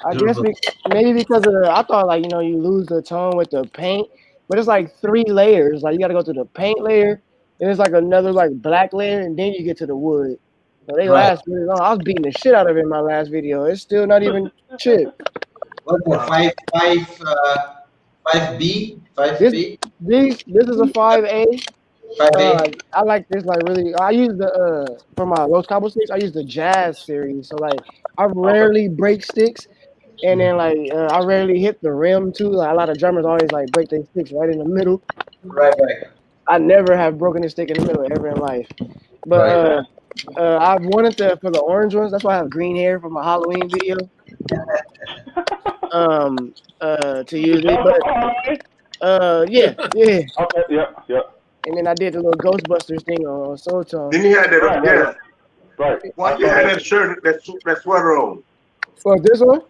[SPEAKER 2] I guess
[SPEAKER 5] Durable.
[SPEAKER 2] maybe because of I thought like you lose the tone with the paint, but it's like 3 layers. Like you got to go through the paint layer, then it's like another like black layer, and then you get to the wood. So they
[SPEAKER 5] Right.
[SPEAKER 2] last really long. I was beating the shit out of it in my last video. It's still not even chipped.
[SPEAKER 5] What's the
[SPEAKER 3] Wow.
[SPEAKER 5] five B, five
[SPEAKER 2] This
[SPEAKER 5] B,
[SPEAKER 2] this is a 5A.
[SPEAKER 5] 5A?
[SPEAKER 2] I like this like really. I use the for my Los Cabo sticks. I use the Jazz series. So like I
[SPEAKER 1] Okay.
[SPEAKER 2] rarely break sticks. And then like I rarely hit the rim too. Like a lot of drummers always like break their sticks right in the middle.
[SPEAKER 5] Right, right,
[SPEAKER 2] I never have broken a stick in the middle ever in life. But
[SPEAKER 5] right.
[SPEAKER 2] I've wanted to for the orange ones. That's why I have green hair for my Halloween video. To use it, but yeah.
[SPEAKER 1] Okay. Yeah. Yeah.
[SPEAKER 2] And then I did the little Ghostbusters thing on Soul Tone.
[SPEAKER 3] Then you had that.
[SPEAKER 1] Right.
[SPEAKER 3] Yeah.
[SPEAKER 1] Right. Right.
[SPEAKER 3] Why
[SPEAKER 1] I
[SPEAKER 3] you
[SPEAKER 1] saw
[SPEAKER 3] had
[SPEAKER 1] that.
[SPEAKER 3] that shirt, that sweater on?
[SPEAKER 2] For this one.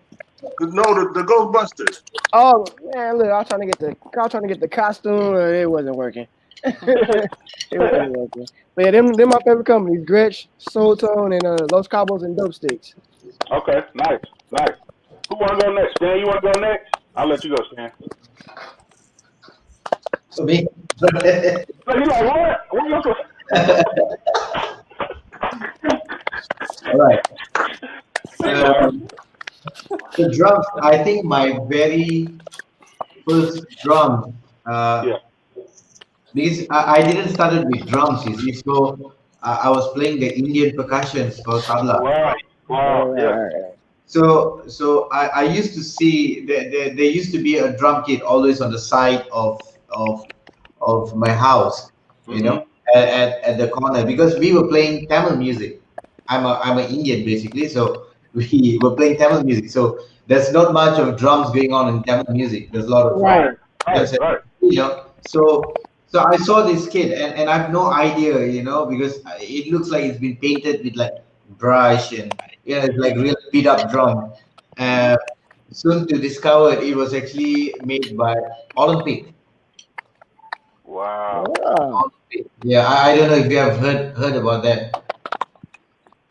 [SPEAKER 3] No, the Ghostbusters.
[SPEAKER 2] Oh man, look, I was trying to get the costume, and it wasn't working. It wasn't working. But yeah, them my favorite companies: Gretsch, Soul Tone, and Los Cabos and Dope Sticks.
[SPEAKER 1] Okay. Nice. Nice. Who want to go next? Stan, you want to go next? I'll let you go, Stan.
[SPEAKER 5] So me.
[SPEAKER 1] So you like what? What you going
[SPEAKER 5] All right. The drums. I think my very first drum.
[SPEAKER 1] Yeah.
[SPEAKER 5] Because I didn't start it with drums, you see. So I was playing the Indian percussions called tabla.
[SPEAKER 1] Wow. Wow. Yeah.
[SPEAKER 5] So I used to see there used to be a drum kit always on the side of my house, you know,
[SPEAKER 1] Mhm.
[SPEAKER 5] at the corner because we were playing Tamil music. I'm an Indian basically, so we were playing Tamil music. So there's not much of drums going on in Tamil music. There's a lot of
[SPEAKER 1] Right.
[SPEAKER 2] Right.
[SPEAKER 1] Right. Right.
[SPEAKER 5] you know. So I saw this kid and I have no idea, you know, because it looks like it's been painted with like brush and it's like real beat up drum. Uh, Soon to discover it was actually made by Olympic.
[SPEAKER 1] Wow.
[SPEAKER 2] Yeah.
[SPEAKER 5] Yeah, I don't know if you have heard about that.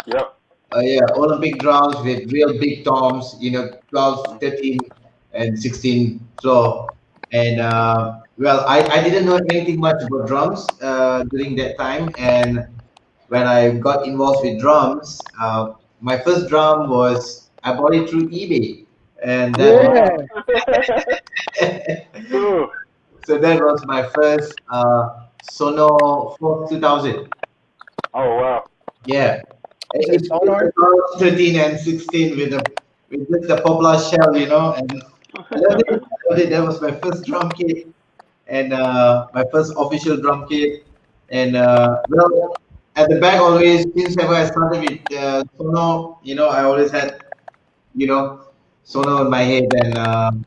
[SPEAKER 1] Yep.
[SPEAKER 5] Yeah, Olympic drums with real big toms, 12,
[SPEAKER 1] Mhm.
[SPEAKER 5] 13, and 16 floor. And well, I didn't know anything much about drums during that time. And when I got involved with drums, my first drum was I bought it through eBay. And
[SPEAKER 1] Oh
[SPEAKER 5] that was
[SPEAKER 1] wow.
[SPEAKER 2] Yeah.
[SPEAKER 1] Cool.
[SPEAKER 5] so that was my first Sono 2000.
[SPEAKER 1] Oh wow.
[SPEAKER 5] Yeah.
[SPEAKER 2] You said
[SPEAKER 5] It's
[SPEAKER 2] sonar?
[SPEAKER 5] 13 and 16 with just the poplar shell, and I loved it. I loved it. That was my first drum kit and my first official drum kit. And well, at the back always, since ever I started with Sono, I always had, you know, Sono in my head. And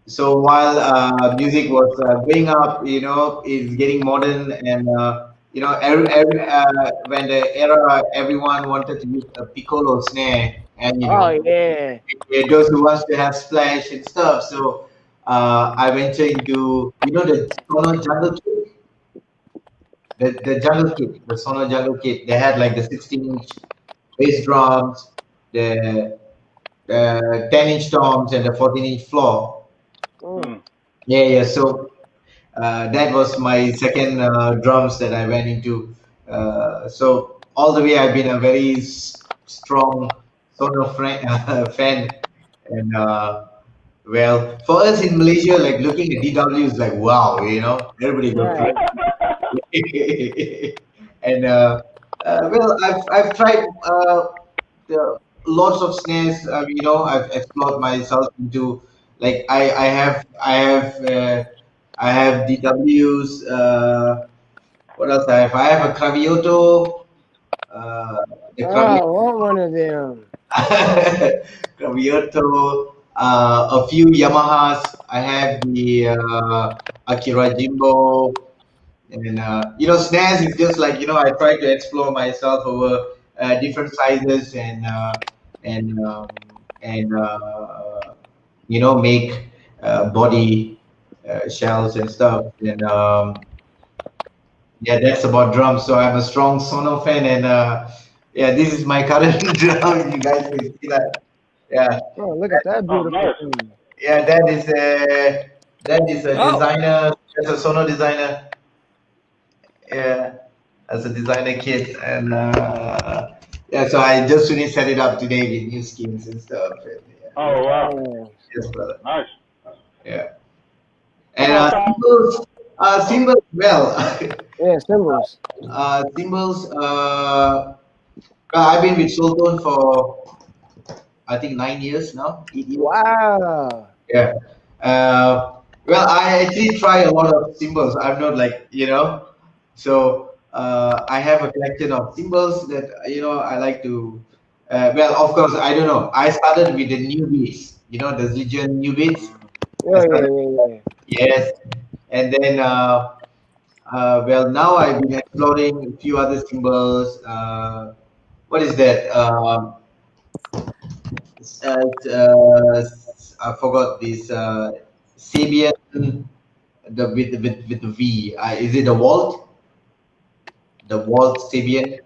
[SPEAKER 5] so while music was going up, it's getting modern, and when the era everyone wanted to use a piccolo snare, and
[SPEAKER 2] Oh yeah.
[SPEAKER 5] those who wants to have splash and stuff. So I ventured into the Sono Jungle Kit, the Jungle Kit, the Sono Jungle Kit. They had like the 16-inch bass drums, the 10-inch toms, and the 14-inch floor.
[SPEAKER 2] Mm.
[SPEAKER 1] Mm.
[SPEAKER 5] Yeah, yeah. So that was my second drums that I went into. So all the way, I've been a very strong Sono fan, and well, for us in Malaysia, like looking at DW is like wow, everybody go
[SPEAKER 2] Right.
[SPEAKER 5] crazy. And Well, I've tried lots of snares. I've explored myself into like I have DWs. What else I have? I have a Cravioto. Uh, the
[SPEAKER 2] Oh,
[SPEAKER 5] Cravioto.
[SPEAKER 2] I want one of them.
[SPEAKER 5] Cravioto. A few Yamahas. I have the Akira Jimbo. And snares is just like I try to explore myself over different sizes and make body shells and stuff. And yeah, that's about drums. So I'm a strong Sono fan, and yeah, this is my current drum. You guys can see that. Yeah,
[SPEAKER 2] Oh, look at that
[SPEAKER 1] Oh,
[SPEAKER 2] beautiful
[SPEAKER 1] nice.
[SPEAKER 2] thing.
[SPEAKER 5] yeah, that is a
[SPEAKER 4] Oh,
[SPEAKER 5] designer. That's a Sono designer. Yeah, as a designer kit, and yeah, so I just really set it up today with new skins and stuff. And,
[SPEAKER 1] Oh, wow.
[SPEAKER 2] Oh,
[SPEAKER 5] yes, brother.
[SPEAKER 1] Nice.
[SPEAKER 5] Yeah,
[SPEAKER 1] Come
[SPEAKER 5] and
[SPEAKER 1] on, Tom.
[SPEAKER 5] symbols. Well,
[SPEAKER 2] yeah, symbols.
[SPEAKER 5] symbols. I've been with Sultan for I think 9 years now, 8 years.
[SPEAKER 2] Wow.
[SPEAKER 5] Yeah. Well, I actually try a lot of symbols. I'm not like, so I have a collection of symbols that, I like to. Well, of course, I don't know. I started with the new beats, the Zildjian new beats. I
[SPEAKER 2] Yeah, yeah,
[SPEAKER 5] started,
[SPEAKER 2] yeah, yeah.
[SPEAKER 5] yes. And then, well, now I've been exploring a few other symbols. What is that? I forgot this Sabian with the V. Is it the Walt? The Walt Sabian?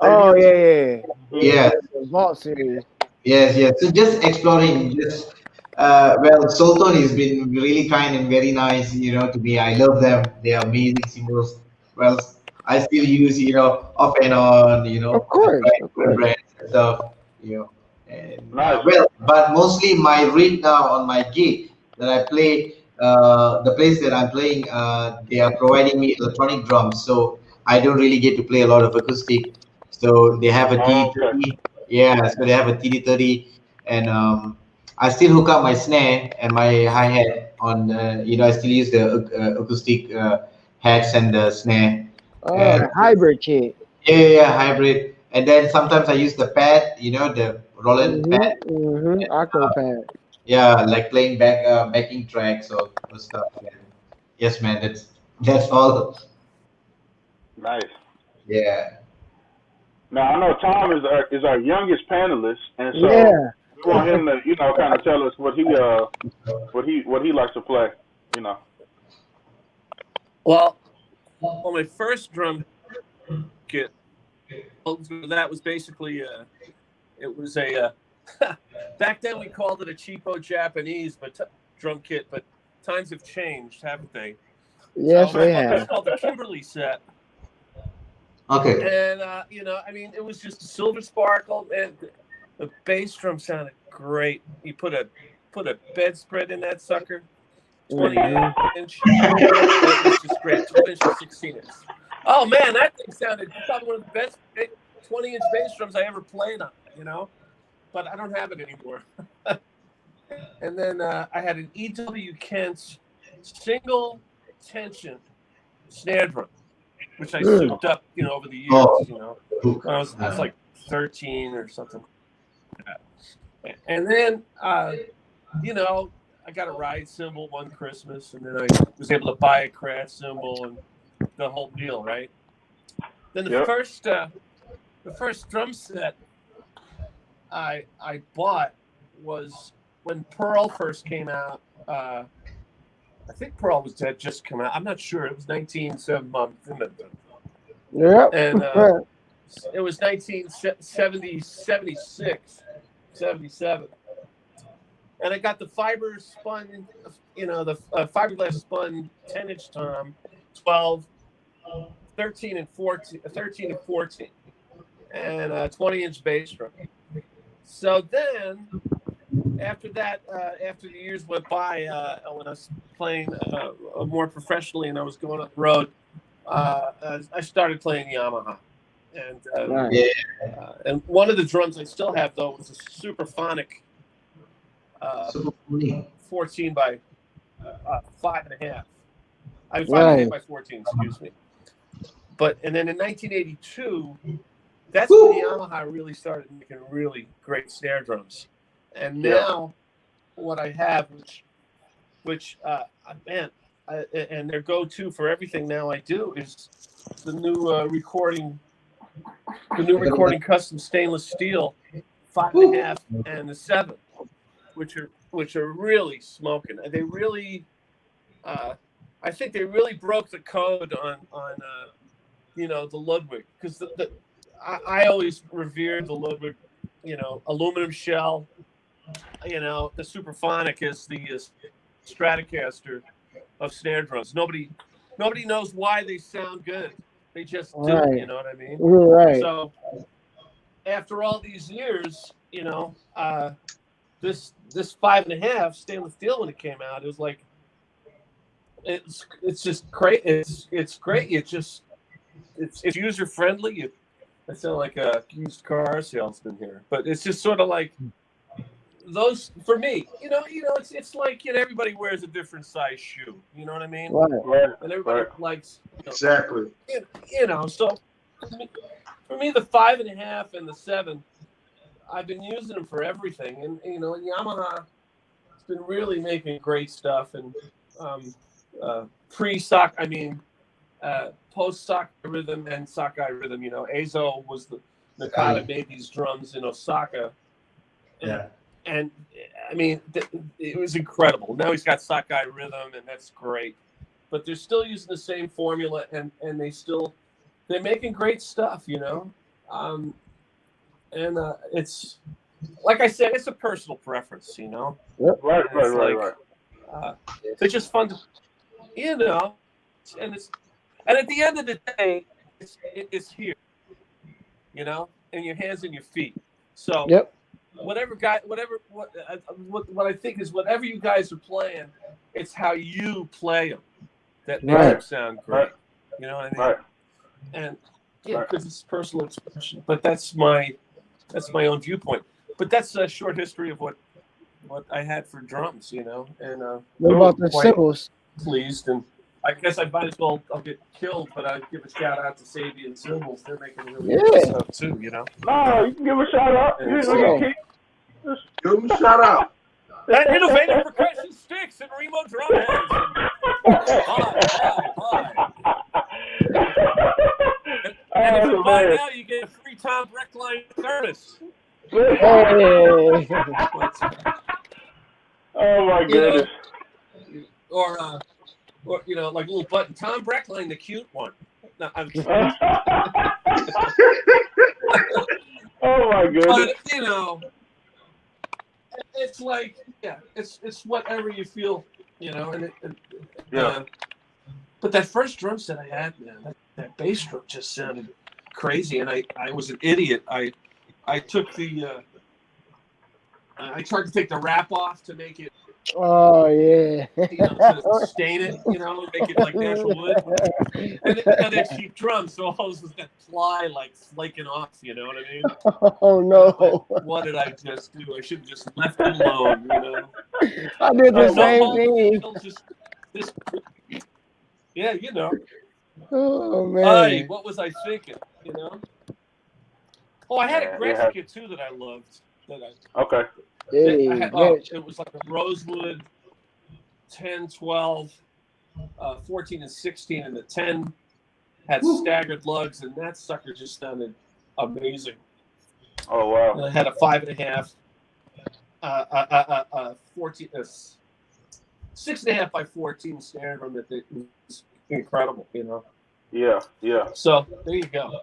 [SPEAKER 2] Oh, yeah, yeah.
[SPEAKER 5] Yeah.
[SPEAKER 2] The Vault series.
[SPEAKER 5] Yes. Yes. So just exploring. Just well, Sultan has been really kind and very nice. To me. I love them. They are amazing symbols. Well, I still use off and on.
[SPEAKER 2] Of
[SPEAKER 5] I
[SPEAKER 2] course,
[SPEAKER 5] try
[SPEAKER 2] of
[SPEAKER 5] different
[SPEAKER 2] course.
[SPEAKER 5] brands and stuff. And
[SPEAKER 1] Nice.
[SPEAKER 5] well, but mostly my rig now on my gig that I play, the place that I'm playing, they are providing me electronic drums, so I don't really get to play a lot of acoustic. So they have a
[SPEAKER 1] Oh, okay.
[SPEAKER 5] TD30, yeah. So they have a TD30, and I still hook up my snare and my hi hat on. I still use the acoustic hats and the snare,
[SPEAKER 2] Oh,
[SPEAKER 5] and
[SPEAKER 2] the hybrid kit.
[SPEAKER 5] yeah, hybrid. And then sometimes I use the pad, the Roland pad.
[SPEAKER 2] Octo pad.
[SPEAKER 5] Yeah, like playing backing tracks or stuff. And yes, man, that's all.
[SPEAKER 1] Nice.
[SPEAKER 5] Yeah.
[SPEAKER 1] Now I know Tom is our youngest panelist, and so
[SPEAKER 2] Yeah.
[SPEAKER 1] we want him to kind of tell us what he likes to play. You know.
[SPEAKER 4] well, my first drum kit, that was basically it was a back then we called it a cheapo Japanese drum kit, but times have changed, haven't they?
[SPEAKER 2] Yes,
[SPEAKER 4] So
[SPEAKER 2] they
[SPEAKER 4] it was
[SPEAKER 2] have.
[SPEAKER 4] called the Kimberly set,
[SPEAKER 5] Okay.
[SPEAKER 4] and I mean, it was just a silver sparkle, and the bass drum sounded great. You put a bedspread in that sucker, 20-inch. It was just great. 12-inch to 16-inch. Oh man, that thing sounded probably one of the best 20-inch bass drums I ever played on. But I don't have it anymore. And then I had an E.W. Kent's single tension snare drum, which I souped up, over the years.
[SPEAKER 5] Oh.
[SPEAKER 4] When I was like 13 or something. And then, I got a ride cymbal one Christmas, and then I was able to buy a crash cymbal and the whole deal, right? Then the first drum set I bought was when Pearl first came out. I think Pearl had just come out. I'm not sure. It was 1970.
[SPEAKER 2] Yep.
[SPEAKER 4] And it was 1976, 77. And I got the fiber spun, the fiberglass spun 10-inch tom, 12, 13 and 14, and a 20-inch bass drum. So then, after that, after the years went by, when I was playing more professionally and I was going up the road, I started playing Yamaha. And
[SPEAKER 2] Right.
[SPEAKER 4] and one of the drums I still have though was a Superphonic
[SPEAKER 5] Super funny.
[SPEAKER 4] 14 by 5.5. I mean 5.5
[SPEAKER 2] Right.
[SPEAKER 4] by 14, excuse me. And then in 1982, that's when Yamaha really started making really great snare drums. And now what I have, which man, and their go-to for everything now I do is the new recording custom stainless steel 5.5 and the 7, which are really smoking. They really, I think they really broke the code on the Ludwig, because I always revered the Ludwig, aluminum shell. The Superphonic is the Stratocaster of snare drums. Nobody knows why they sound good. They just do.
[SPEAKER 2] Right.
[SPEAKER 4] You know what I mean?
[SPEAKER 2] Right.
[SPEAKER 4] So after all these years, this 5.5 stainless steel, when it came out, it was like it's just great. It's great. It's user friendly. I sound like a used car salesman here, but it's just sort of like those for me. It's like everybody wears a different size shoe. You know what I mean?
[SPEAKER 2] Right.
[SPEAKER 4] And everybody likes
[SPEAKER 3] Exactly.
[SPEAKER 4] So for me, the 5.5 and the 7, I've been using them for everything, and Yamaha has been really making great stuff, and post Sakai Rhythm and Sakai Rhythm. Eizo was the Nakata made these drums in Osaka. And I mean, it was incredible. Now he's got Sakai Rhythm, and that's great. But they're still using the same formula, and they're making great stuff, it's like I said, it's a personal preference,
[SPEAKER 2] Yep.
[SPEAKER 1] Right.
[SPEAKER 4] They're just fun to, and at the end of the day, it's here, in your hands and your feet. So
[SPEAKER 2] Yep.
[SPEAKER 4] what I think is whatever you guys are playing, it's how you play them that makes them sound great.
[SPEAKER 1] Right.
[SPEAKER 4] You know what I mean?
[SPEAKER 1] Right.
[SPEAKER 4] And because it's personal expression. But that's my own viewpoint. But that's a short history of what I had for drums, and
[SPEAKER 2] What about the
[SPEAKER 4] quite
[SPEAKER 2] cymbals?
[SPEAKER 4] pleased, and I guess I might as well. I'll get killed, but I'd give a shout out to Sabian Cymbals. They're making really good stuff too,
[SPEAKER 1] No, you can give a shout out.
[SPEAKER 4] And
[SPEAKER 3] Give him a shout out.
[SPEAKER 4] That innovative percussion sticks and Remo drum heads. Hi. And if you buy now, you get a free Tom BRECHTLEIN service.
[SPEAKER 2] Hey.
[SPEAKER 1] Oh my goodness.
[SPEAKER 4] Or like a little button. Tom BRECHTLEIN, the cute one. No, I'm
[SPEAKER 1] Oh my goodness.
[SPEAKER 4] But it's like, it's whatever you feel, but that first drum set I had, man, that bass drum just sounded crazy, and I was an idiot. I took I tried to take the wrap off to make it,
[SPEAKER 2] Oh yeah.
[SPEAKER 4] to stain it, make it like natural wood. And they're cheap drums, so all this was that ply like flaking off, you know what I mean?
[SPEAKER 2] Oh no.
[SPEAKER 4] Like, what did I just do? I should have just left it alone,
[SPEAKER 2] I did the same thing.
[SPEAKER 4] Yeah,
[SPEAKER 2] Oh man.
[SPEAKER 4] Hey, what was I thinking? Oh, I had a Gretsch kit too that I loved.
[SPEAKER 1] Okay.
[SPEAKER 2] Hey,
[SPEAKER 4] it was like a Rosewood 10, 12, 14, and 16, and the 10 had staggered lugs, and that sucker just sounded amazing.
[SPEAKER 1] Oh wow.
[SPEAKER 4] And I had a 5.5, 14, 6.5 by 14 snare drum that was incredible,
[SPEAKER 1] Yeah.
[SPEAKER 4] So there you go.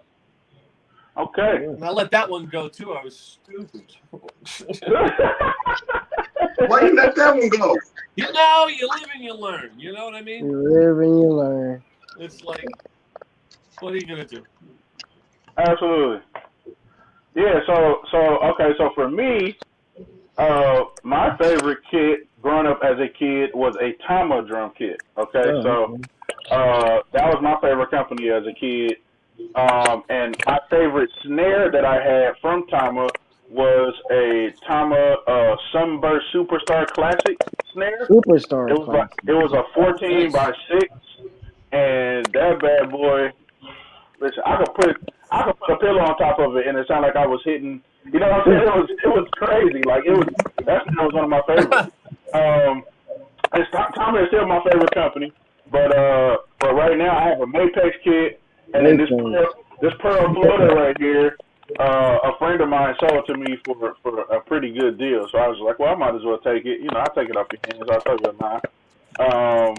[SPEAKER 1] Okay.
[SPEAKER 4] And I let that one go too. I was stupid.
[SPEAKER 3] Why you let that one go?
[SPEAKER 4] You live and you learn. You know what I mean?
[SPEAKER 2] You live and you learn.
[SPEAKER 4] It's like, what are you gonna do?
[SPEAKER 1] Absolutely. Yeah. So okay. So for me, my favorite kit growing up as a kid was a Tama drum kit. Okay. So that was my favorite company as a kid. And my favorite snare that I had from Tama was a Tama Sunburst Superstar Classic snare.
[SPEAKER 2] Superstar class.
[SPEAKER 1] It was a 14 by 6, and that bad boy. Listen, I could put a pillow on top of it, and it sounded like I was hitting. You know what I'm saying? It was crazy. Like that was one of my favorites. Tama is still my favorite company, but right now I have a Mapex kit, and then this Pearl floater right here. A friend of mine sold to me for a pretty good deal, so I was like, well, I might as well take it. You know, I'll take it off your hands. I'll tell you mine.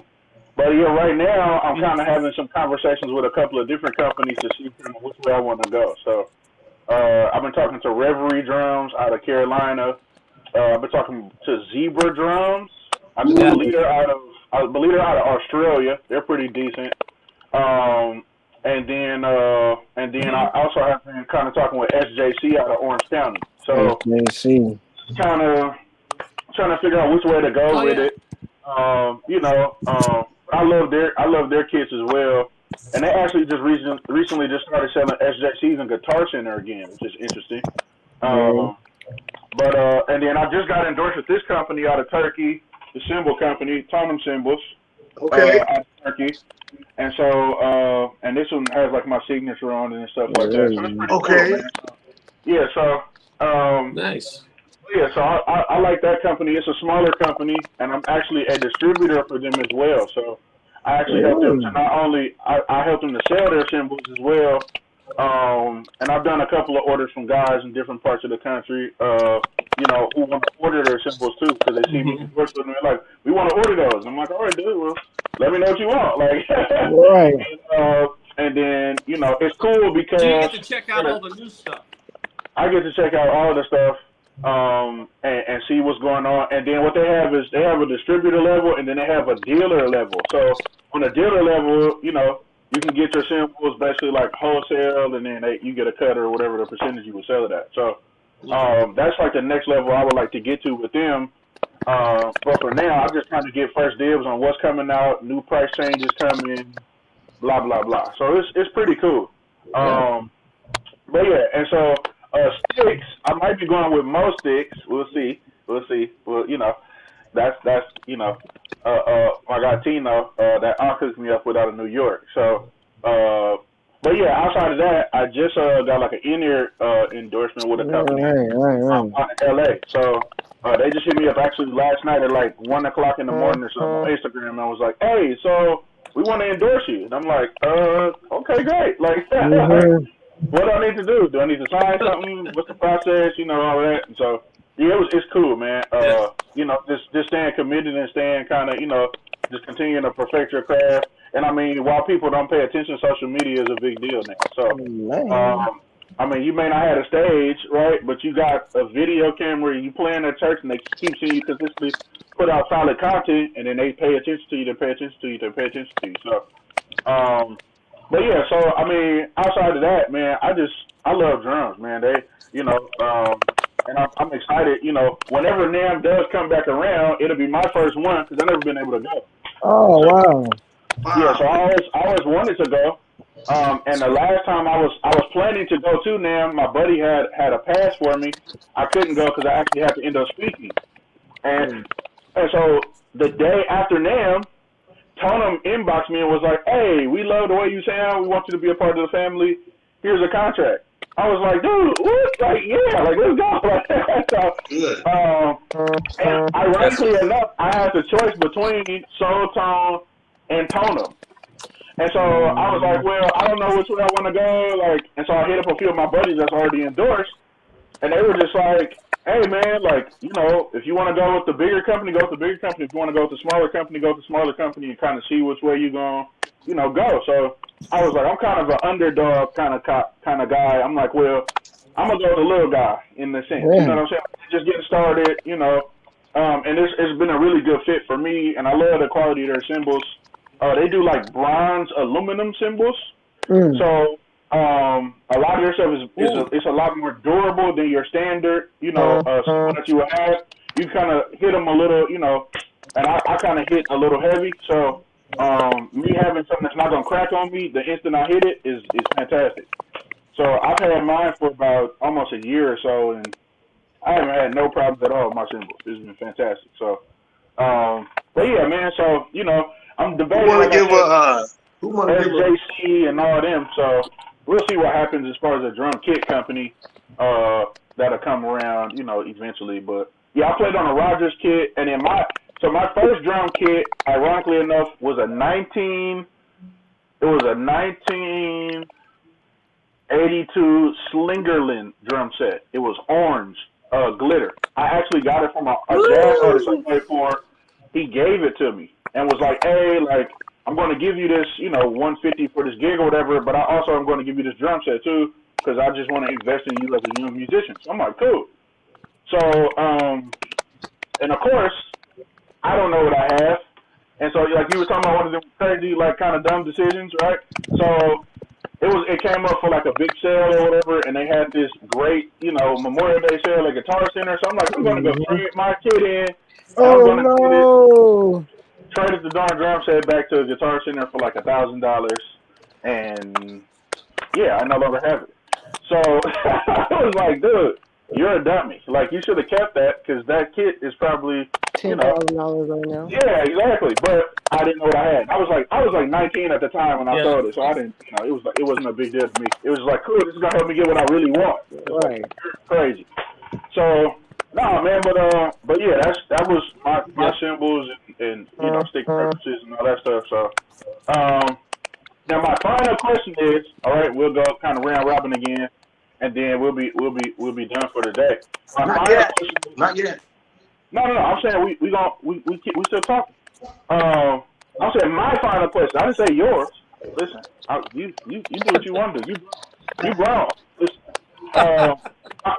[SPEAKER 1] But yeah, right now I'm kind of having some conversations with a couple of different companies to see which way I want to go. So I've been talking to Reverie Drums out of Carolina. I've been talking to Zebra Drums. I believe they're out of Australia. They're pretty decent. And then I also have been kind of talking with SJC out of Orange County. So kind of trying to figure out which way to go with it. I love their kits as well, and they actually just recently just started selling SJCs and Guitar Center again, which is interesting. But and then I just got endorsed with this company out of Turkey, the cymbal company, Tonum Cymbals.
[SPEAKER 6] Okay.
[SPEAKER 1] Out of Turkey, and so and this one has like my signature on it and stuff like that. So it's pretty cool, man. Yeah. So
[SPEAKER 4] nice.
[SPEAKER 1] Yeah, so I like that company. It's a smaller company, and I'm actually a distributor for them as well. So I actually help them to not only I help them to sell their cymbals as well. And I've done a couple of orders from guys in different parts of the country, who want to order their cymbals too, because they see me work with them. They're like, we want to order those. I'm like, all right, dude, well, let me know what you want. Like,
[SPEAKER 2] right.
[SPEAKER 1] And then, it's cool because
[SPEAKER 4] you get to check out all the new stuff.
[SPEAKER 1] I get to check out all the stuff. And see what's going on. And then what they have is they have a distributor level, and then they have a dealer level. So on the dealer level, you can get your cymbals basically like wholesale, and then you get a cut or whatever the percentage you would sell it at. So that's like the next level I would like to get to with them. But for now, I'm just trying to get first dibs on what's coming out, new price changes coming, blah blah blah. So it's pretty cool. But yeah, and so. Sticks, I might be going with most sticks. We'll see. Well, that's my guy Tino that hooked me up with out of New York. So, but yeah, outside of that, I just got like an in-ear endorsement with a company out in LA. So they just hit me up actually last night at like 1 o'clock in the morning or something on Instagram, and I was like, hey, so we want to endorse you, and I'm like, okay, great, like. What do I need to do? Do I need to sign something? What's the process? All that. And so, yeah, it's cool, man. Just staying committed and staying kind of, just continuing to perfect your craft. And I mean, while people don't pay attention, social media is a big deal now. So, you may not have a stage, right? But you got a video camera, you play in at church, and they keep seeing you consistently put out solid content, and then they pay attention to you, they pay attention to you, they pay attention to you. So, but yeah, so I mean, outside of that, man, I love drums, man. They, and I'm excited. Whenever NAMM does come back around, it'll be my first one because I've never been able to go.
[SPEAKER 2] Oh wow!
[SPEAKER 1] Yeah, so I always wanted to go. And the last time I was planning to go to NAMM, my buddy had a pass for me. I couldn't go because I actually had to end up speaking. And so the day after NAMM, Tonum inboxed me and was like, hey, we love the way you sound. We want you to be a part of the family. Here's a contract. I was like, dude, what? Like, yeah, like, let's go. And ironically enough, I had the choice between Soul Tone and Tonum. And so I was like, well, I don't know which way I want to go. Like, and so I hit up a few of my buddies that's already endorsed. And they were just like, hey, man, like, if you want to go with the bigger company, go with the bigger company. If you want to go with the smaller company, go with the smaller company and kind of see which way you're going to, go. So I was like, I'm kind of an underdog kind of guy. I'm like, well, I'm going to go with the little guy in the sense. You know what I'm saying? Just getting started, and it's been a really good fit for me. And I love the quality of their cymbals. They do like bronze aluminum cymbals. So a lot of their stuff is a lot more durable than your standard, cymbal that you would have. You kind of hit them a little, and I kind of hit a little heavy. So Me having something that's not gonna crack on me the instant I hit it is fantastic. So I've had mine for about almost a year or so, and I haven't had no problems at all with my cymbals. It's been fantastic. So, but yeah, man. So I'm
[SPEAKER 3] Who
[SPEAKER 1] debating
[SPEAKER 3] want
[SPEAKER 1] like
[SPEAKER 3] to
[SPEAKER 1] I
[SPEAKER 3] give
[SPEAKER 1] said,
[SPEAKER 3] who want to give a
[SPEAKER 1] SJC and all them. So we'll see what happens as far as a drum kit company that'll come around, eventually. But yeah, I played on a Rogers kit, and then my first drum kit, ironically enough, was a 1982 Slingerland drum set. It was orange, glitter. I actually got it from a jazz artist I played for. He gave it to me and was like, "Hey, like I'm going to give you this, $150 for this gig or whatever, but I also am going to give you this drum set too because I just want to invest in you as a young musician." So I'm like, "Cool." So, and of course, I don't know what I have, and so like you were talking about one of them crazy, like kind of dumb decisions, right? So it came up for like a big sale or whatever, and they had this great, Memorial Day sale at Guitar Center. So I'm like, I'm gonna go trade my kit in, and I'm
[SPEAKER 2] Oh
[SPEAKER 1] gonna get it,
[SPEAKER 2] no!
[SPEAKER 1] traded the darn drum set back to a Guitar Center for like $1,000, and yeah, I no longer have it. So I was like, dude, you're a dummy. Like you should have kept that because that kit is probably,
[SPEAKER 2] $10,000 right now.
[SPEAKER 1] yeah, exactly. But I didn't know what I had. I was like 19 at the time when I sold it, so I didn't, it wasn't a big deal to me. It was like, cool, this is gonna help me get what I really want. It's
[SPEAKER 2] Right.
[SPEAKER 1] like, you're crazy. So, nah, man, but yeah, that was my symbols and stick preferences and all that stuff. So, now my final question is, all right, we'll go kind of round robin again, and then we'll be done for the day. My
[SPEAKER 3] Not
[SPEAKER 1] final
[SPEAKER 3] yet.
[SPEAKER 1] question is,
[SPEAKER 3] Not yet.
[SPEAKER 1] no. I'm saying we still talking. I'm saying my final question. I didn't say yours. Listen, you do what you want to do. You grown. Listen,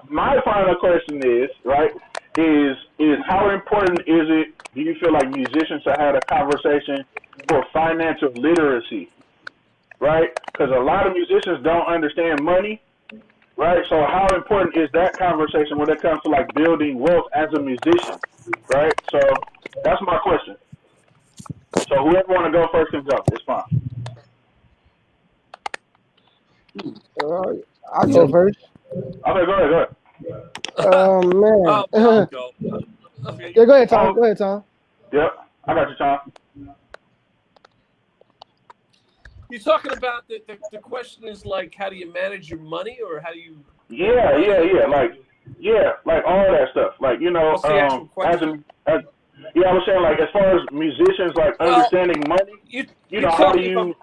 [SPEAKER 1] my final question is right. Is how important is it? Do you feel like musicians should have a conversation for financial literacy? Right? Because a lot of musicians don't understand money. Right? So how important is that conversation when it comes to like building wealth as a musician? Right? So that's my question. So whoever want to go first can go. It's fine.
[SPEAKER 2] I'll go first.
[SPEAKER 1] Okay, go ahead.
[SPEAKER 2] Oh man.
[SPEAKER 4] I'll go. Okay.
[SPEAKER 2] Yeah, go ahead, Tom. Go ahead, Tom.
[SPEAKER 1] Yep, I got you, Tom.
[SPEAKER 4] You're talking about the question is like, how do you manage your money, or how do you?
[SPEAKER 1] Yeah, like all that stuff. Like
[SPEAKER 4] What's the actual question?
[SPEAKER 1] I was saying like as far as musicians like understanding money.
[SPEAKER 4] You
[SPEAKER 1] how do you?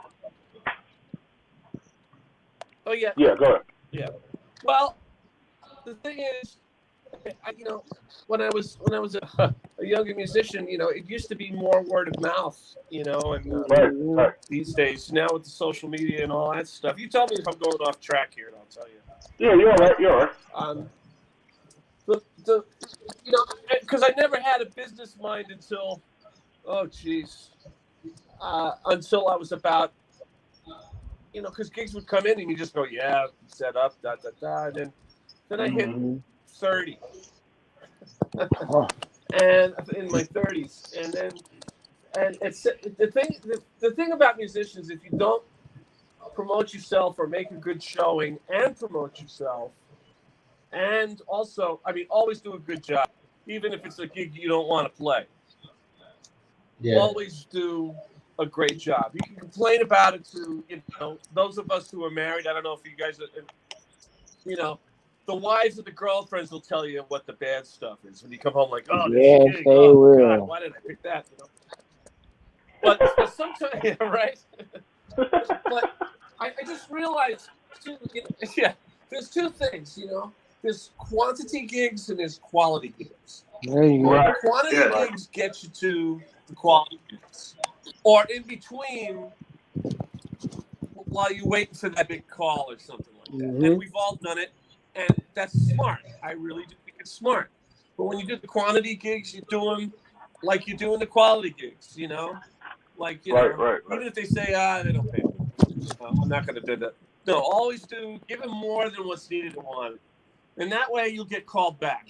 [SPEAKER 4] Oh yeah.
[SPEAKER 1] Yeah, go ahead.
[SPEAKER 4] Yeah. Well, the thing is, when I was a younger musician, it used to be more word of mouth, and
[SPEAKER 1] Right.
[SPEAKER 4] these days now with the social media and all that stuff. You tell me if I'm going off track here, and I'll tell you.
[SPEAKER 1] Yeah, you're all right. You're all right.
[SPEAKER 4] Because I never had a business mind until until I was about, because gigs would come in and you just go, yeah, set up, and then I hit 30, and in my 30s, and it's the thing about musicians, if you don't promote yourself or make a good showing and promote yourself, and also, always do a good job, even if it's a gig you don't want to play. Yeah. Always do a great job. You can complain about it to, those of us who are married. I don't know if you guys are, the wives of the girlfriends will tell you what the bad stuff is when you come home like, oh,
[SPEAKER 2] yes,
[SPEAKER 4] gig,
[SPEAKER 2] they will.
[SPEAKER 4] God, why did I pick that? But sometimes, yeah, right? But I just realized, too, there's two things, There's quantity gigs and there's quality gigs.
[SPEAKER 2] There you go.
[SPEAKER 1] Right.
[SPEAKER 4] Quantity gigs get you to the quality gigs. Or in between, while you're waiting for that big call or something like that. And we've all done it, and that's smart. I really do think it's smart. But when you do the quantity gigs, you do them like you're doing the quality gigs, Like,
[SPEAKER 1] right.
[SPEAKER 4] Even if they say, they don't pay me. I'm not going to do that. No, always give them more than what's needed and wanted. And that way you'll get called back,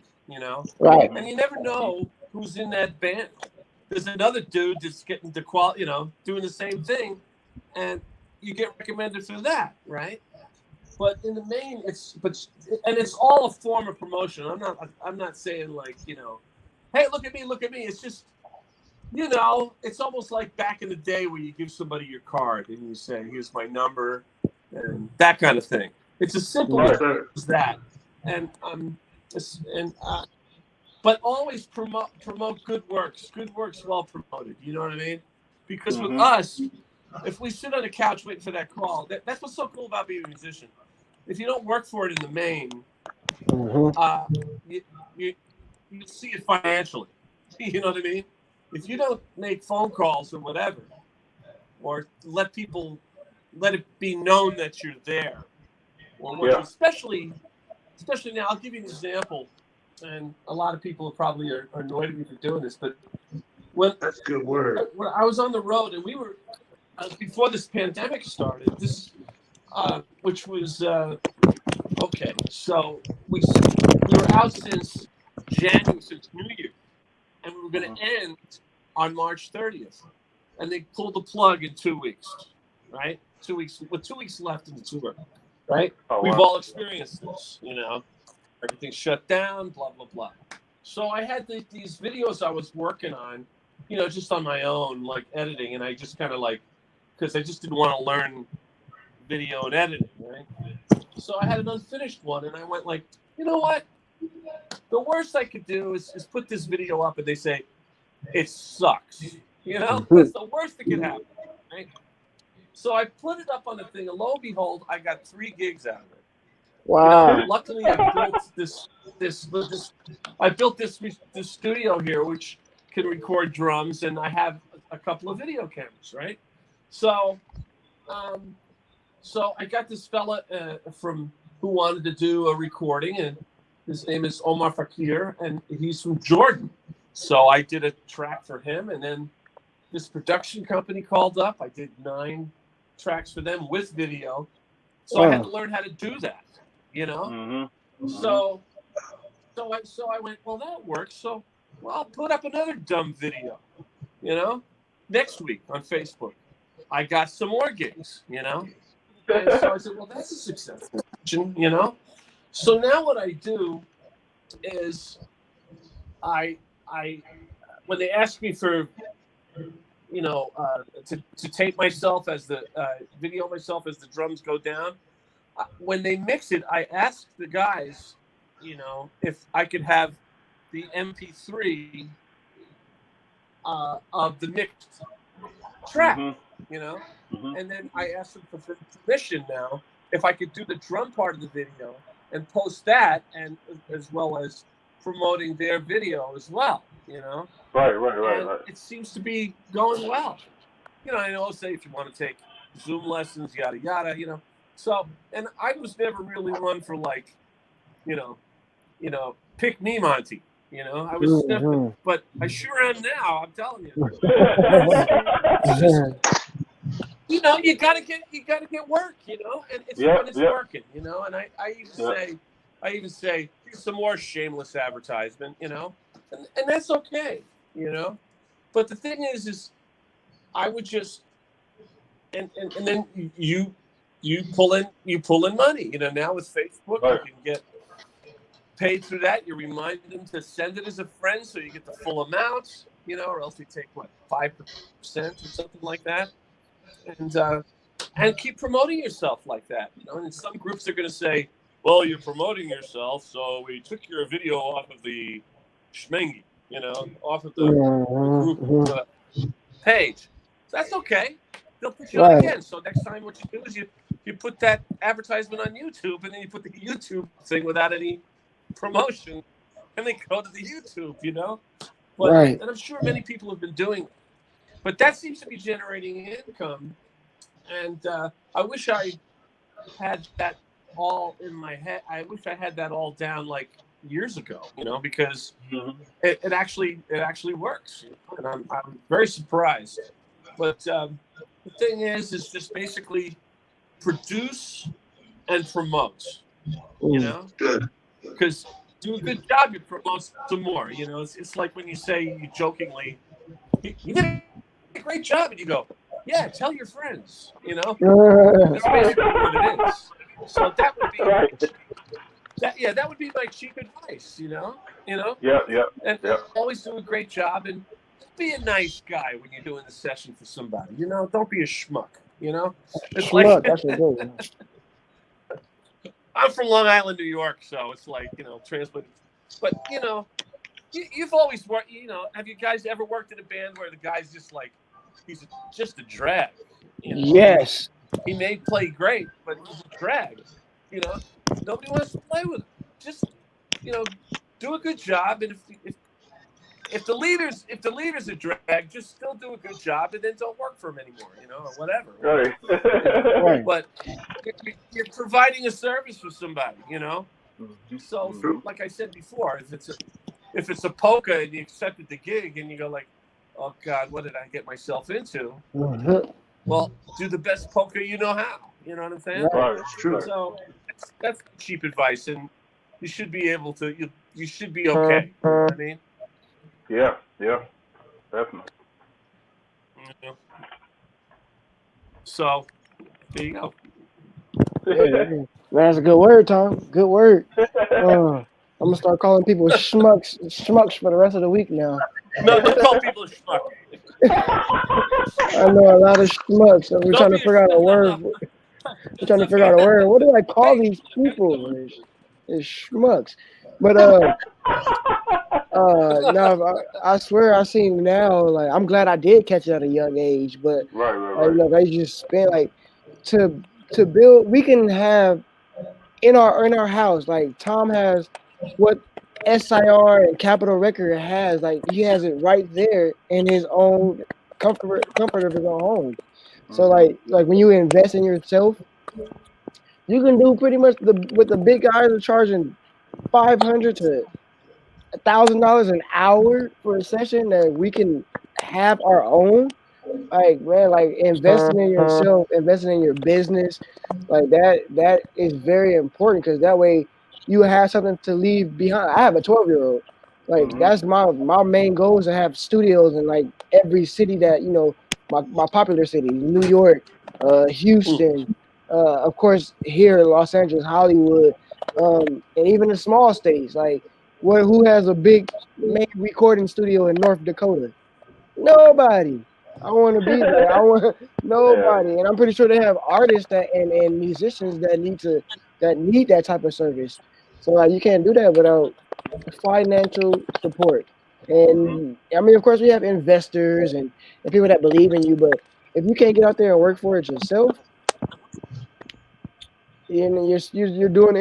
[SPEAKER 2] Right.
[SPEAKER 4] And you never know who's in that band. there's another dude that's getting the doing the same thing, and you get recommended through that, right? But in the main, it's all a form of promotion. I'm not saying like, hey, look at me. It's just, it's almost like back in the day where you give somebody your card and you say, here's my number, and that kind of thing. It's as simple as that. And but always promote good works. Good works well promoted. You know what I mean? Because with us, if we sit on the couch waiting for that call, that's what's so cool about being a musician. If you don't work for it in the main, you see it financially. You know what I mean? If you don't make phone calls or whatever, or let it be known that you're there, or especially now, I'll give you an example, and a lot of people probably are annoyed at me for doing this, but
[SPEAKER 3] that's a good word.
[SPEAKER 4] When I was on the road, and we were before this pandemic started, which was okay. So we were out since January, since New Year, and we were going to end on March 30th, and they pulled the plug in 2 weeks, right? 2 weeks with 2 weeks left in the tour, right? We've all experienced this, everything's shut down, blah blah blah. So I had these videos I was working on, just on my own, like editing, and I just kind of because I just didn't want to learn video and editing, right? So I had an unfinished one, and I went like, you know what? The worst I could do is put this video up, and they say it sucks. That's the worst that could happen, right? So I put it up on the thing, and lo and behold, I got 3 gigs out of it.
[SPEAKER 2] Wow!
[SPEAKER 4] Luckily, I built this studio here, which can record drums, and I have a couple of video cameras, right? So I got this fella who wanted to do a recording, and his name is Omar Fakir, and he's from Jordan. So I did a track for him, and then this production company called up. I did 9 tracks for them with video. So I had to learn how to do that, So I went, well, that works. So I'll put up another dumb video, next week on Facebook. I got some more gigs, And so I said, well, that's a successful option, So now what I do is I when they ask me for, to tape myself as the video myself as the drums go down, when they mix it, I ask the guys, if I could have the MP3 of the mixed track, and then I asked them for permission now if I could do the drum part of the video and post that, and as well as promoting their video as well, Right. It seems to be going well. I know, say if you want to take Zoom lessons, yada yada, So, and I was never really one for pick me, Monty. I was never, but I sure am now. I'm telling you. You gotta get work, and it's when it's working, and I even say here's some more shameless advertisement, and that's okay, But the thing is I would just and then you pull in money, now with Facebook you can get paid through that. You remind them to send it as a friend so you get the full amount, or else you take 5% or something like that. And keep promoting yourself like that. And some groups are going to say, well, you're promoting yourself, so we took your video off of the Schmengi, off of the group page. So that's okay. They'll put you on again. So next time what you do is you put that advertisement on YouTube, and then you put the YouTube thing without any promotion, and they go to the YouTube, But, and I'm sure many people have been doing it. But that seems to be generating income. And I wish I had that all in my head. I wish I had that all down like years ago, because it actually works. And I'm very surprised. But the thing is just basically produce and promote,
[SPEAKER 3] Good.
[SPEAKER 4] Because do a good job, you promote some more. It's like when you say, you jokingly, You did a great job. And you go, yeah, tell your friends, you know?
[SPEAKER 2] Uh,
[SPEAKER 4] That's basically what it is. So that would be,
[SPEAKER 1] Right.
[SPEAKER 4] that would be my cheap advice, you know?
[SPEAKER 1] Yep.
[SPEAKER 4] And always do a great job and be a nice guy when you're doing the session for somebody, you know? Don't be a schmuck, you know? It's
[SPEAKER 2] Schmuck,
[SPEAKER 4] like,
[SPEAKER 2] that's a good one.
[SPEAKER 4] I'm from Long Island, New York, so it's like, you know, translated. But, you know, you've always worked, you know, have you guys ever worked in a band where the guy's just like, he's just a drag, you know?
[SPEAKER 2] Yes.
[SPEAKER 4] He may play great, but he's a drag, you know? Nobody wants to play with him. Just, you know, do a good job, and if the leader's a drag, just still do a good job, and then don't work for him anymore, you know, or whatever.
[SPEAKER 1] Right.
[SPEAKER 2] Right.
[SPEAKER 4] But you're providing a service for somebody, you know. So, like I said before, if it's a polka and you accepted the gig and you go like, oh God, what did I get myself into?
[SPEAKER 2] Mhm.
[SPEAKER 4] Well, do the best polka you know how. You know what I'm saying?
[SPEAKER 1] Right. It's true.
[SPEAKER 4] So that's cheap advice, and you should be able to. You should be okay. You know what I mean?
[SPEAKER 1] Yeah. Definitely.
[SPEAKER 4] Yeah. So there you go.
[SPEAKER 2] Yeah, that's a good word, Tom. Good word. I'm gonna start calling people schmucks for the rest of the week now.
[SPEAKER 4] No, don't call people a schmuck.
[SPEAKER 2] I know a lot of schmucks, so we're
[SPEAKER 4] Don't
[SPEAKER 2] trying to
[SPEAKER 4] be a
[SPEAKER 2] figure out a
[SPEAKER 4] schmuck.
[SPEAKER 2] word. We're trying to figure out a word. What do I call these people? It's schmucks. But now I swear I seen now. Like I'm glad I did catch it at a young age. But
[SPEAKER 1] Right.
[SPEAKER 2] you know, they just spent like to build. We can have in our house. Like Tom has what SIR and Capitol Record has. Like he has it right there in his own comfort of his own home. So like when you invest in yourself, you can do pretty much what the big guys are charging $500 to $1,000 an hour for a session that we can have our own. Like man, like investing in yourself, investing in your business, like that is very important because that way you have something to leave behind. I have a 12-year-old. Like that's my main goal is to have studios in like every city that you know my popular cities, New York, Houston, of course here in Los Angeles, Hollywood, and even the small states. Like who has a big main recording studio in North Dakota? Nobody. I want to be there. I want nobody, and I'm pretty sure they have artists and musicians that need that type of service. So like you can't do that without financial support. And I mean, of course, we have investors and people that believe in you, but if you can't get out there and work for it yourself, and you're doing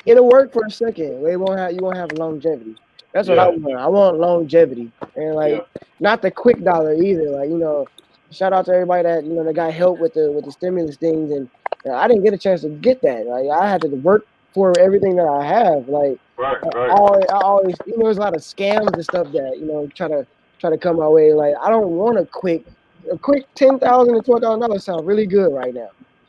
[SPEAKER 2] it'll work for a second. You won't have longevity. That's what I want. I want longevity, and like not the quick dollar either. Like you know, shout out to everybody that you know that got help with the stimulus things, and I didn't get a chance to get that. Like I had to work for everything that I have. Like
[SPEAKER 1] Right.
[SPEAKER 2] I always you know there's a lot of scams and stuff that you know try to come my way. Like I don't want a quick $10,000 to $12,000 sound really good right now.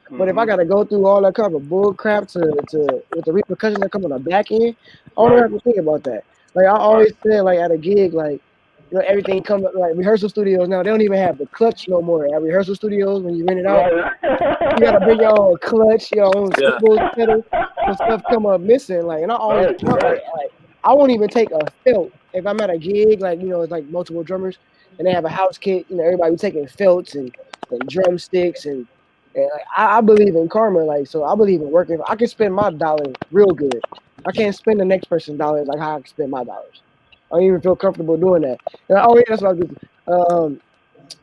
[SPEAKER 2] But if I gotta go through all that kind of bull crap to with the repercussions that come on the back end, I don't have to think about that. Like I always said, like at a gig, like you know, everything comes like rehearsal studios now. They don't even have the clutch no more. At rehearsal studios, when you rent it out, you gotta bring your own clutch, your own cymbals, pedal, and stuff come up missing. Like, and I always like I won't even take a felt if I'm at a gig. Like you know, it's like multiple drummers, and they have a house kit. You know, everybody taking felts and drumsticks and like, I believe in karma, like so. I believe in working. I can spend my dollar real good. I can't spend the next person's dollars like how I can spend my dollars. I don't even feel comfortable doing that. And that's what I do.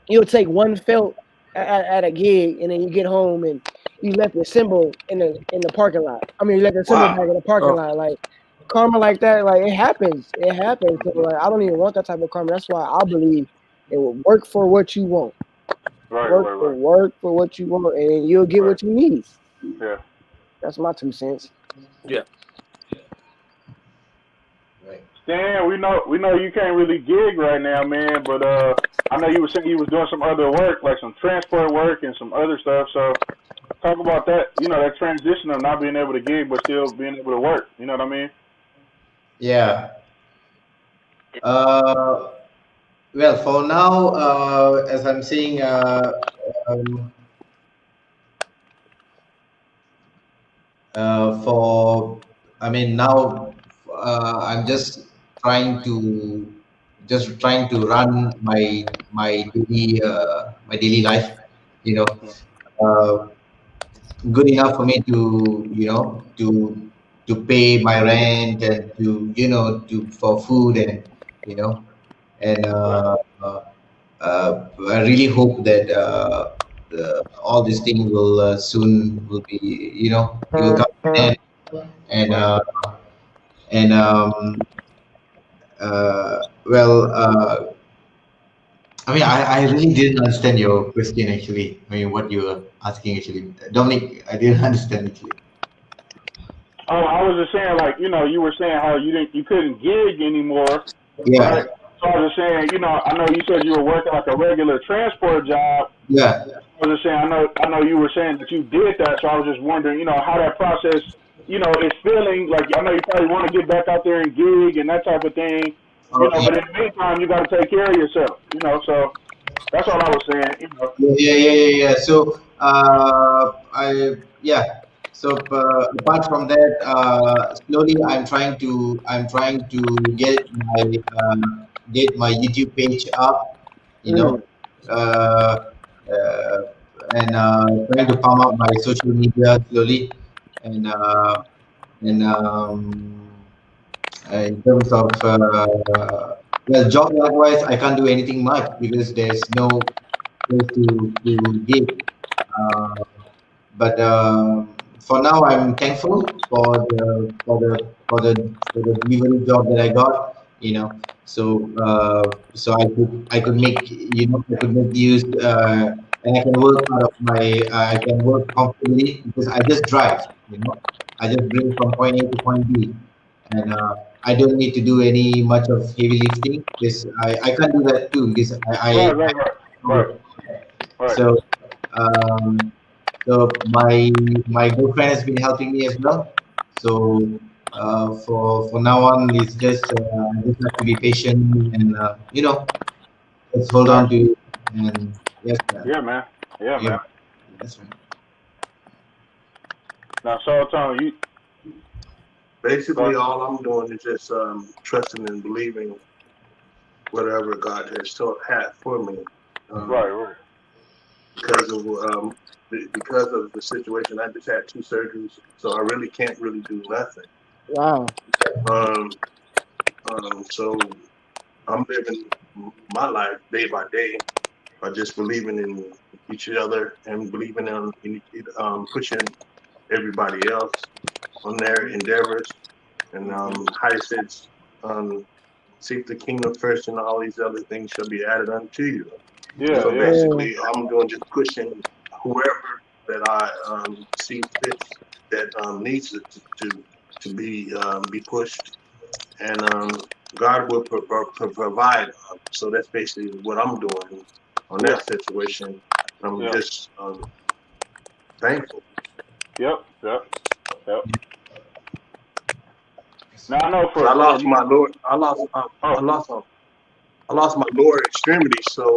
[SPEAKER 2] You'll take one felt at a gig, and then you get home and you left the symbol in the parking lot. I mean, you left the symbol back in the parking lot. Like karma, like that, like it happens. It happens. So like, I don't even want that type of karma. That's why I believe it will work for what you want. Work for what you want, and you'll get what you need.
[SPEAKER 1] Yeah.
[SPEAKER 2] That's my 2 cents.
[SPEAKER 4] Yeah.
[SPEAKER 1] Stan, we know you can't really gig right now, man. But I know you were saying you was doing some other work, like some transport work and some other stuff. So talk about that. You know, that transition of not being able to gig but still being able to work. You know what I mean?
[SPEAKER 5] Yeah. Well, for now, as I'm saying, um, for I mean now, I'm just trying to run my daily life, you know, uh, good enough for me to to pay my rent and to to for food and you know and
[SPEAKER 1] Right.
[SPEAKER 5] I really hope that all these things will soon will be it will come to an end and
[SPEAKER 1] Right.
[SPEAKER 5] well I mean I really didn't understand your question actually. I mean what you were asking actually, Dominic. I didn't understand actually.
[SPEAKER 1] Oh, I was just saying, like, you were saying how you couldn't gig anymore, right?
[SPEAKER 5] Yeah,
[SPEAKER 1] So I was just saying, I know you said you were working like a regular transport job.
[SPEAKER 5] yeah.
[SPEAKER 1] I was just saying, I know you were saying that you did that, so I was just wondering, how that process, is feeling. Like, I know you probably want to get back out there and gig and that type of thing,
[SPEAKER 5] Okay.
[SPEAKER 1] but in the meantime, you got to take care of yourself, so that's all I was saying.
[SPEAKER 5] Yeah. So, So apart from that, slowly I'm trying to get my YouTube page up, you know,
[SPEAKER 2] Mm.
[SPEAKER 5] uh, uh, and trying to pump up my social media slowly, and and in terms of well, job likewise, I can't do anything much because there's no place to give. Uh, but for now, I'm thankful for the delivery job that I got. So I could make I could make use and I can work out of my I can work comfortably because I just drive. I just bring from point A to point B, and I don't need to do any much of heavy lifting because I can't do that too because
[SPEAKER 1] Right,
[SPEAKER 5] I
[SPEAKER 1] right, right, right, right.
[SPEAKER 5] so um, so my girlfriend has been helping me as well. So for now on, it's just I just have to be patient and just hold on
[SPEAKER 1] Gotcha.
[SPEAKER 5] to it. And yes, man.
[SPEAKER 1] Yeah, man. Yeah,
[SPEAKER 5] Yeah,
[SPEAKER 1] man.
[SPEAKER 5] man. That's right.
[SPEAKER 1] Now, so Tony, you
[SPEAKER 3] Basically,
[SPEAKER 1] go.
[SPEAKER 3] all I'm doing is just trusting and believing whatever God has had for me.
[SPEAKER 1] Right,
[SPEAKER 3] Um,
[SPEAKER 1] right.
[SPEAKER 3] because of because of the situation, I just had two surgeries, so I really can't really do nothing.
[SPEAKER 2] Wow.
[SPEAKER 3] Um, so I'm living my life day by day by just believing in each other and believing pushing everybody else on their endeavors. And how it says, seek the kingdom first, and all these other things shall be added unto you.
[SPEAKER 1] Yeah,
[SPEAKER 3] So
[SPEAKER 1] yeah.
[SPEAKER 2] Yeah.
[SPEAKER 3] basically, I'm doing just pushing whoever that I see fit that needs it to be pushed, and God will provide. So that's basically what I'm doing on
[SPEAKER 1] Yeah,
[SPEAKER 3] that situation. I'm
[SPEAKER 1] yeah.
[SPEAKER 3] just thankful.
[SPEAKER 1] Yep, yep, yep. Now I know
[SPEAKER 3] 'Cause
[SPEAKER 1] for me.
[SPEAKER 3] I
[SPEAKER 1] Oh,
[SPEAKER 3] lost I lost my lower extremity, so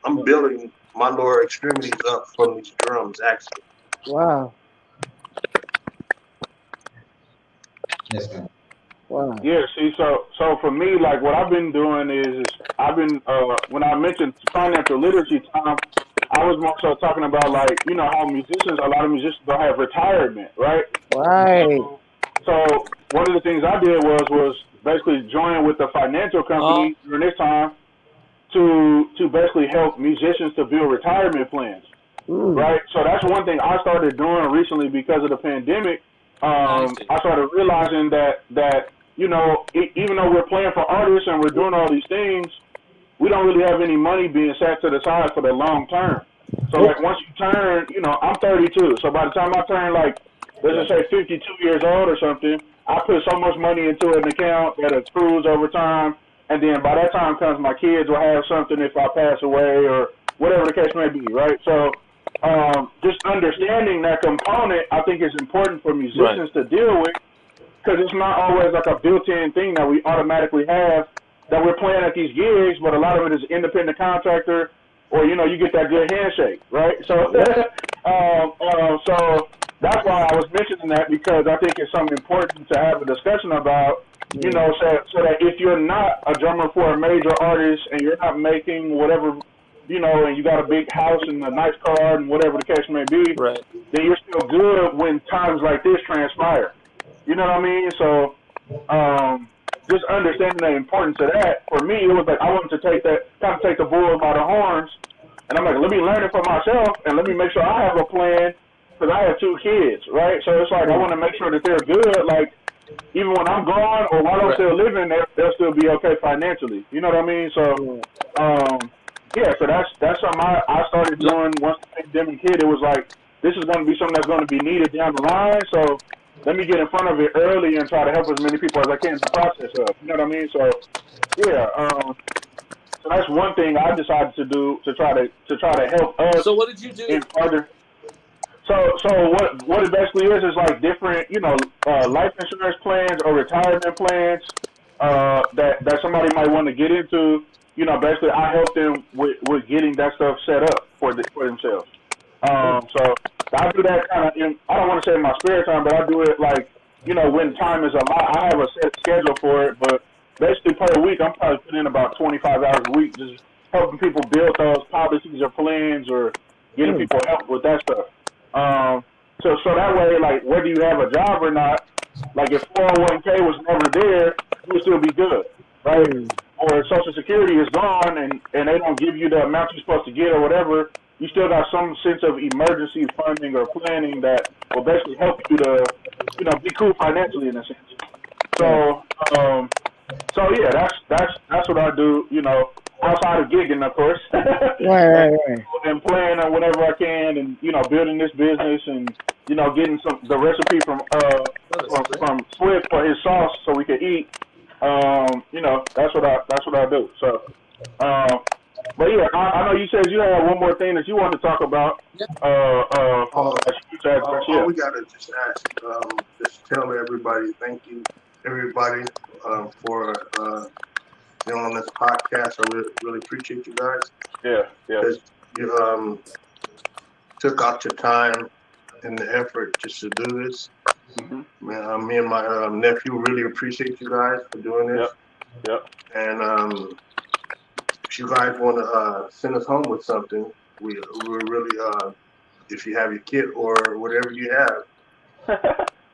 [SPEAKER 3] I'm building my lower extremities up from these drums actually.
[SPEAKER 2] Wow.
[SPEAKER 5] Yes, man.
[SPEAKER 2] Wow.
[SPEAKER 1] yeah. See, so for me, like what I've been doing is I've been when I mentioned financial literacy time, I was more so talking about like how a lot of musicians don't have retirement, right?
[SPEAKER 2] Right.
[SPEAKER 1] So one of the things I did was basically join with the financial
[SPEAKER 4] Oh,
[SPEAKER 1] company during this time to basically help musicians to build retirement plans,
[SPEAKER 2] Mm.
[SPEAKER 1] right? So that's one thing I started doing recently because of the pandemic.
[SPEAKER 4] I see.
[SPEAKER 1] I started realizing that even though we're playing for artists and we're doing all these things, we don't really have any money being set to the side for the long term. So
[SPEAKER 2] Nope.
[SPEAKER 1] like once you turn, I'm 32. So by the time I turn like let's just say 52 years old or something, I put so much money into an account that accrues over time, and then by that time comes my kids will have something if I pass away or whatever the case may be, right? So just understanding that component, I think is important for
[SPEAKER 4] Right.
[SPEAKER 1] musicians to deal with because it's not always like a built-in thing that we automatically have that we're playing at these gigs, but a lot of it is independent contractor, or you know, you get that good handshake, right? So, so that's why I was mentioning that, because I think it's something important to have a discussion about. You know, so that if you're not a drummer for a major artist and you're not making whatever, you know, and you got a big house and a nice car and whatever the case may be,
[SPEAKER 4] Right.
[SPEAKER 1] then you're still good when times like this transpire. You know what I mean? So, just understanding the importance of that, for me, it was like I wanted to take the bull by the horns, and I'm like, let me learn it for myself, and let me make sure I have a plan, because I have 2 kids, right? So it's like I want to make sure that they're good, like, even when I'm gone or while I'm still living, they'll still be okay financially. You know what I mean? So, yeah, so that's something I started doing once the pandemic hit. It was like, this is going to be something that's going to be needed down the line, so let me get in front of it early and try to help as many people as I can in the process of. You know what I mean? So, yeah, so that's one thing I decided to do to try to help us.
[SPEAKER 4] So what did you do?
[SPEAKER 1] In further. So what it basically is like different, you know, life insurance plans or retirement plans that somebody might want to get into. You know, basically I help them with getting that stuff set up for themselves. So I do that kind of I don't want to say in my spare time, but I do it like, you know, when time is allowed. I have a set schedule for it, but basically per week I'm probably putting in about 25 hours a week just helping people build those policies or plans or getting people help with that stuff. So that way, like, whether you have a job or not, like if 401k was never there, you would still be good, right? Or Social Security is gone and they don't give you the amount you're supposed to get or whatever, you still got some sense of emergency funding or planning that will basically help you to, you know, be cool financially in a sense. So, so yeah, that's what I do, you know, outside of gigging, of course.
[SPEAKER 2] Right.
[SPEAKER 1] And playing on whatever I can, and you know, building this business, and you know, getting the recipe from Swift for his sauce so we can eat. You know, that's what I do. So, but yeah, I know you said you had one more thing that you wanted to talk about.
[SPEAKER 3] All we gotta just ask, just tell everybody, thank you, everybody, for being on this podcast. I really appreciate you guys.
[SPEAKER 1] Yeah.
[SPEAKER 3] Because you took out your time and the effort just to do this. Man, me and my nephew really appreciate you guys for doing this.
[SPEAKER 1] Yep.
[SPEAKER 3] And if you guys want to send us home with something, we're really, if you have your kit or whatever you have.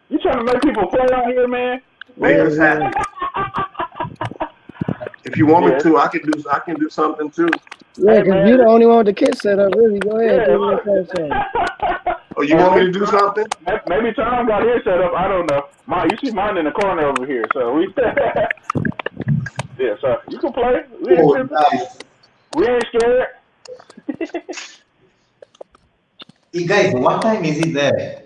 [SPEAKER 1] You trying to make people play out here, man?
[SPEAKER 3] Make us happy. If you want me to, I can do something too.
[SPEAKER 2] Yeah, because you're the only one with the kit set up, really. Go ahead, do your
[SPEAKER 3] Oh, you want me to do something?
[SPEAKER 1] Maybe Tom got his set up. I don't know. You see mine in the corner over here, so we. Yeah, so you can play. We ain't scared.
[SPEAKER 5] Hey guys, what time is it there?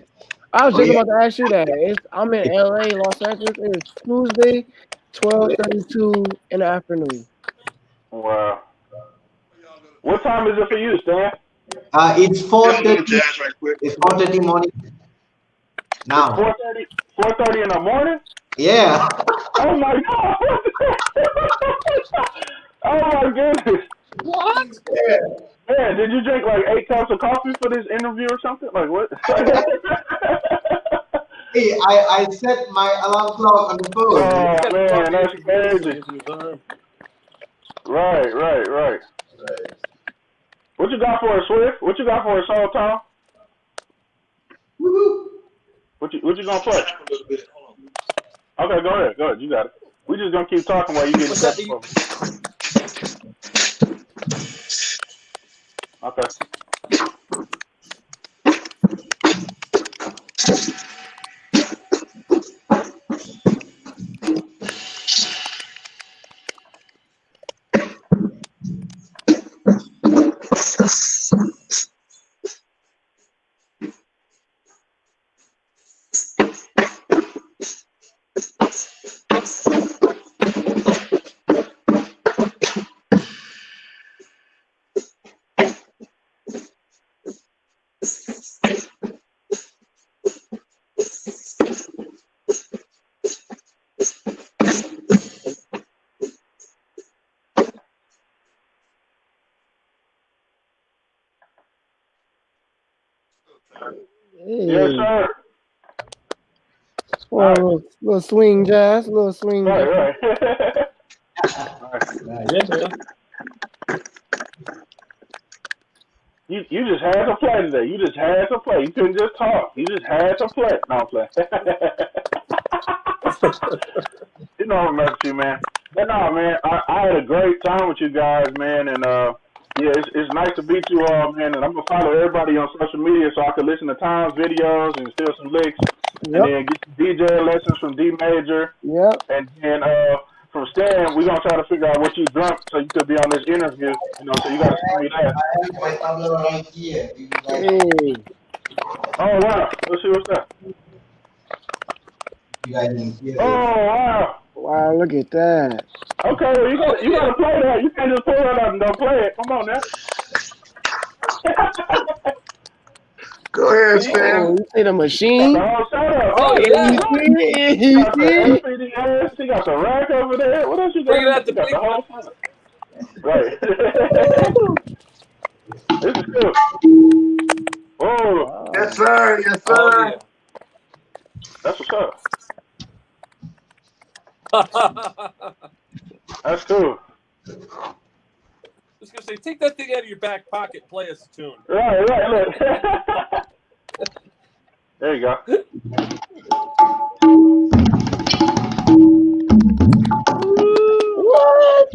[SPEAKER 2] I was just about to ask you that. I'm in LA, Los Angeles. It's Tuesday, 12:32 in the afternoon.
[SPEAKER 1] Wow. What time is it for you, Stan?
[SPEAKER 5] It's 4:30. It's 4:30 morning. Now.
[SPEAKER 1] 4:30 in the morning?
[SPEAKER 5] Yeah.
[SPEAKER 1] Oh my God. Oh my goodness.
[SPEAKER 4] What?
[SPEAKER 5] Yeah.
[SPEAKER 1] Man, did you drink like 8 cups of coffee for this interview or something? Like what?
[SPEAKER 5] Hey, I set my alarm clock on the phone.
[SPEAKER 1] Oh man, that's crazy. Right. What you got for a Swift? What you got for a Soul Tom?
[SPEAKER 5] Woohoo!
[SPEAKER 1] What you gonna play? Okay, go ahead. You got it. We just gonna keep talking while you get set up. Okay. Yes,
[SPEAKER 2] Hey,
[SPEAKER 1] sir.
[SPEAKER 2] well,
[SPEAKER 1] Nice.
[SPEAKER 2] little swing jazz, little swing jazz.
[SPEAKER 1] Right.
[SPEAKER 5] Nice.
[SPEAKER 4] Yeah, man.
[SPEAKER 1] You just had to play today. You just had to play. You couldn't just talk. You just had to play. No, I'm playing. You know I'm messing with you, man. But no, man, I had a great time with you guys, man, and yeah, it's nice to meet you all, man. And I'm gonna follow everybody on social media so I can listen to Tom's videos and steal some licks, and
[SPEAKER 2] Yep,
[SPEAKER 1] then get some DJ lessons from D Major,
[SPEAKER 2] yep.
[SPEAKER 1] and then from Stan, we're gonna try to figure out what you drunk so you could be on this interview. You know, so you gotta send me that.
[SPEAKER 5] I have my tablet right here. Do you guys
[SPEAKER 2] Hey,
[SPEAKER 1] Oh wow, let's see what's that.
[SPEAKER 5] can hear
[SPEAKER 1] Oh
[SPEAKER 5] it?
[SPEAKER 1] wow.
[SPEAKER 2] wow, look at that.
[SPEAKER 1] Okay, well
[SPEAKER 4] Oh
[SPEAKER 1] you
[SPEAKER 4] yeah.
[SPEAKER 1] gotta play that. You can't just pull that up and don't play it. Come on now.
[SPEAKER 3] Go ahead,
[SPEAKER 2] Oh,
[SPEAKER 3] Stan.
[SPEAKER 2] you see the
[SPEAKER 1] Got the
[SPEAKER 2] machine?
[SPEAKER 1] whole setup.
[SPEAKER 4] Oh
[SPEAKER 1] Right,
[SPEAKER 2] Yeah, you
[SPEAKER 4] yeah.
[SPEAKER 1] right.
[SPEAKER 2] see it?
[SPEAKER 1] You
[SPEAKER 2] You
[SPEAKER 1] got the
[SPEAKER 2] see it?
[SPEAKER 1] LCDS. You got the rack over there. What else you got?
[SPEAKER 4] Bring it out
[SPEAKER 1] You
[SPEAKER 4] the
[SPEAKER 1] got the
[SPEAKER 4] big one.
[SPEAKER 1] whole setup. Right. This is cool. Oh,
[SPEAKER 3] Yes,
[SPEAKER 2] Wow.
[SPEAKER 3] sir. Yes,
[SPEAKER 4] Oh
[SPEAKER 3] sir.
[SPEAKER 4] yeah.
[SPEAKER 1] that's what's up.
[SPEAKER 4] I
[SPEAKER 1] That's cool.
[SPEAKER 4] was gonna say, take that thing out of your back pocket, play us a tune.
[SPEAKER 1] Right, look. There you go.
[SPEAKER 2] What?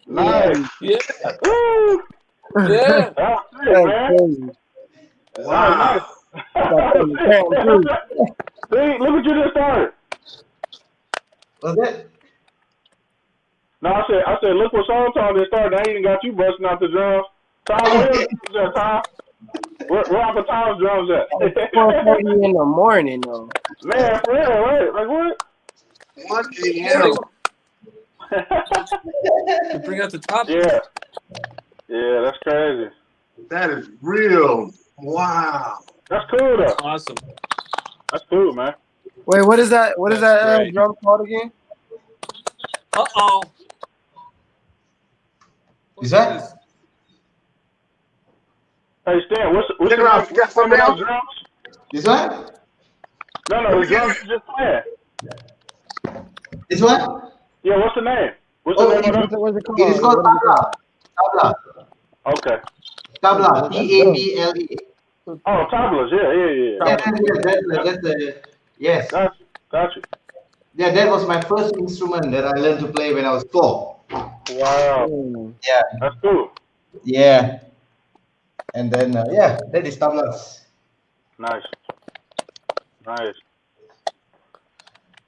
[SPEAKER 2] Yeah.
[SPEAKER 1] Nice.
[SPEAKER 4] Yeah.
[SPEAKER 1] Woo.
[SPEAKER 4] Yeah.
[SPEAKER 1] That was sick,
[SPEAKER 2] That's
[SPEAKER 1] man.
[SPEAKER 2] crazy.
[SPEAKER 1] That was nice.
[SPEAKER 3] Wow.
[SPEAKER 2] Got that in the can too.
[SPEAKER 1] See, look what you just started.
[SPEAKER 5] Was it?
[SPEAKER 1] No, I said, look what song Tom just started. I ain't got you busting out the drums. Tom, where your drums at, Tom? Where Uncle Tom's drums at?
[SPEAKER 2] 4:40 in the morning though.
[SPEAKER 1] Man, for real, right? Like what?
[SPEAKER 3] 1
[SPEAKER 4] Morning.
[SPEAKER 3] a.m.
[SPEAKER 4] You bring out the top.
[SPEAKER 1] Yeah. Yeah, that's crazy.
[SPEAKER 3] That is real. Wow.
[SPEAKER 1] That's cool though.
[SPEAKER 4] Awesome.
[SPEAKER 1] That's cool, man.
[SPEAKER 2] Wait, what is that? What is
[SPEAKER 4] That's
[SPEAKER 2] that
[SPEAKER 4] great.
[SPEAKER 2] drum called again?
[SPEAKER 4] Uh-oh.
[SPEAKER 5] Is that?
[SPEAKER 1] Hey Stan, what's
[SPEAKER 3] Check it out. You got something
[SPEAKER 1] those
[SPEAKER 3] else?
[SPEAKER 1] drums?
[SPEAKER 5] This one?
[SPEAKER 1] No, the drums you just playing.
[SPEAKER 5] This one?
[SPEAKER 1] Yeah, what's the name? What's
[SPEAKER 5] Oh,
[SPEAKER 1] the name of
[SPEAKER 2] What's it called?
[SPEAKER 5] it is called
[SPEAKER 2] What is it called?
[SPEAKER 5] tabla.
[SPEAKER 1] Okay.
[SPEAKER 5] Tabla.
[SPEAKER 2] That's
[SPEAKER 5] T-A-B-L-E.
[SPEAKER 1] Oh, tablas. Yeah.
[SPEAKER 5] That's the yes.
[SPEAKER 1] Gotcha.
[SPEAKER 5] Yeah, that was my first instrument that I learned to play when I was 4.
[SPEAKER 1] Wow.
[SPEAKER 5] Yeah,
[SPEAKER 1] That's cool.
[SPEAKER 5] yeah. And then yeah, that is tablas.
[SPEAKER 1] Nice.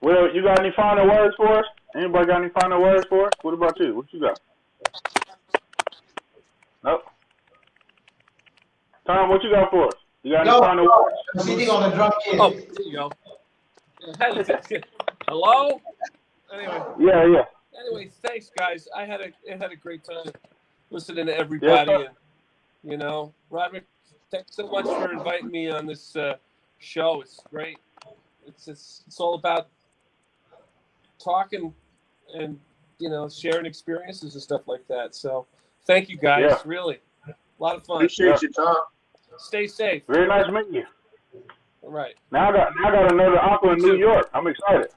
[SPEAKER 1] Well, you got any final words for us? Anybody got any final words for us? What about you? What you got? Nope. Tom, what you got for us? You got any final words?
[SPEAKER 5] I'm sitting on a drum kit.
[SPEAKER 4] Oh, there you go. Hello? Anyway.
[SPEAKER 1] Yeah.
[SPEAKER 4] Anyway, thanks guys. I had a great time listening to everybody,
[SPEAKER 1] Yes,
[SPEAKER 4] and Roderick, thanks so much for inviting me on this show. It's great. It's all about talking and sharing experiences and stuff like that. So thank you guys.
[SPEAKER 1] Yeah.
[SPEAKER 4] Really, a lot of fun.
[SPEAKER 3] Appreciate you, Tom.
[SPEAKER 4] Stay safe.
[SPEAKER 1] Very nice meeting you.
[SPEAKER 4] All right.
[SPEAKER 1] Now I got another uncle in
[SPEAKER 4] You
[SPEAKER 1] New
[SPEAKER 4] too.
[SPEAKER 1] York. I'm excited.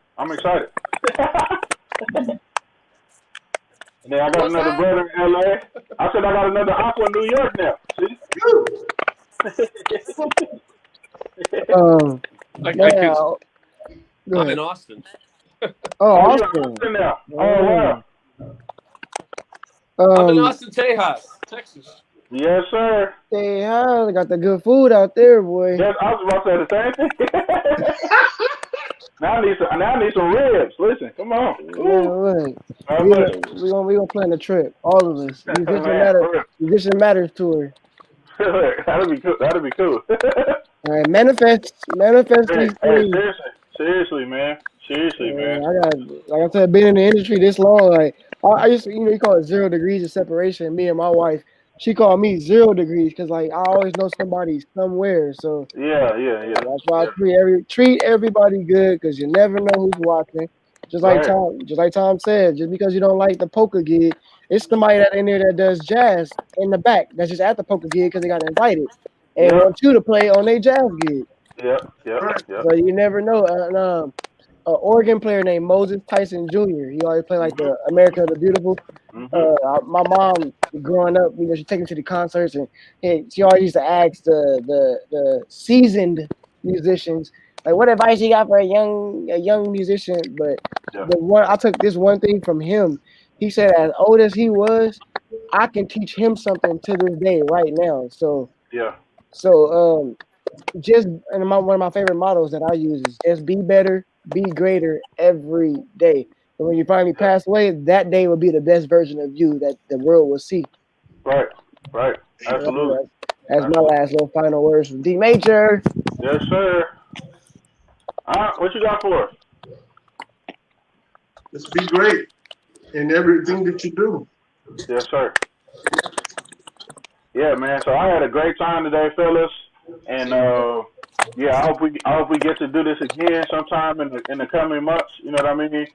[SPEAKER 1] And then I got
[SPEAKER 4] What's
[SPEAKER 1] another
[SPEAKER 4] that?
[SPEAKER 1] brother in LA. I said I got another uncle in New York now. See?
[SPEAKER 4] I
[SPEAKER 2] man,
[SPEAKER 4] could.
[SPEAKER 2] go
[SPEAKER 4] I'm
[SPEAKER 2] ahead.
[SPEAKER 4] in Austin.
[SPEAKER 2] Oh,
[SPEAKER 1] Oh, you're
[SPEAKER 2] Austin.
[SPEAKER 1] Austin now. Oh, wow.
[SPEAKER 4] I'm in Austin, Tejas, Texas.
[SPEAKER 1] Yes, sir.
[SPEAKER 2] They got the good food out there, boy.
[SPEAKER 1] Yes, I was about to say the same thing. Now I need some ribs. Listen, come on.
[SPEAKER 2] Man, look, we gonna plan a trip, all of us.
[SPEAKER 1] Man, for real.
[SPEAKER 2] Musician Matters tour.
[SPEAKER 1] That'll be cool. That'll be cool.
[SPEAKER 2] All right, manifest
[SPEAKER 1] Hey,
[SPEAKER 2] these things.
[SPEAKER 1] seriously, man. Seriously, man.
[SPEAKER 2] I got, like I said, been in the industry this long. Like I used to, you call it 0 degrees of separation. Me and my wife, she called me 0 degrees because like I always know somebody somewhere. So
[SPEAKER 1] Yeah.
[SPEAKER 2] that's why I treat everybody good because you never know who's watching. Just like Tom said, just because you don't like the polka gig, it's somebody that in there that does jazz in the back that's just at the polka gig because they got invited and want you to play on their jazz gig.
[SPEAKER 1] Yep.
[SPEAKER 2] So you never know. An organ player named Moses Tyson Jr. He always played like the America the Beautiful. My mom growing up, she take me to the concerts, and she always used to ask the seasoned musicians, like, what advice you got for a young musician? But the one I took this one thing from him. He said, as old as he was, I can teach him something to this day, right now. So just one of my favorite mottos that I use is just be better, be greater every day. And when you finally pass away, that day will be the best version of you that the world will see.
[SPEAKER 1] Right. Absolutely.
[SPEAKER 2] That's my last little final words from D Major.
[SPEAKER 1] Yes, sir. What you got for us?
[SPEAKER 3] Just be great in everything that you do.
[SPEAKER 1] Yes, sir. Yeah, man. So I had a great time today, fellas, and I hope we get to do this again sometime in the coming months. You know what I mean?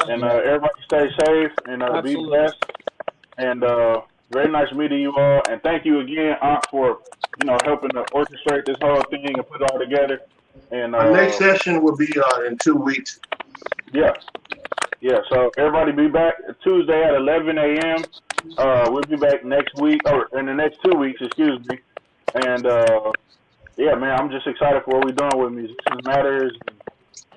[SPEAKER 1] And everybody stay safe and be blessed. And very nice meeting you all. And thank you again, Aunt, for helping to orchestrate this whole thing and put it all together. And
[SPEAKER 3] our next session will be in 2 weeks.
[SPEAKER 1] Yeah. So everybody be back Tuesday at 11 a.m. We'll be back next week, or in the next 2 weeks, excuse me. And yeah, man, I'm just excited for what we're doing with Musicians Matters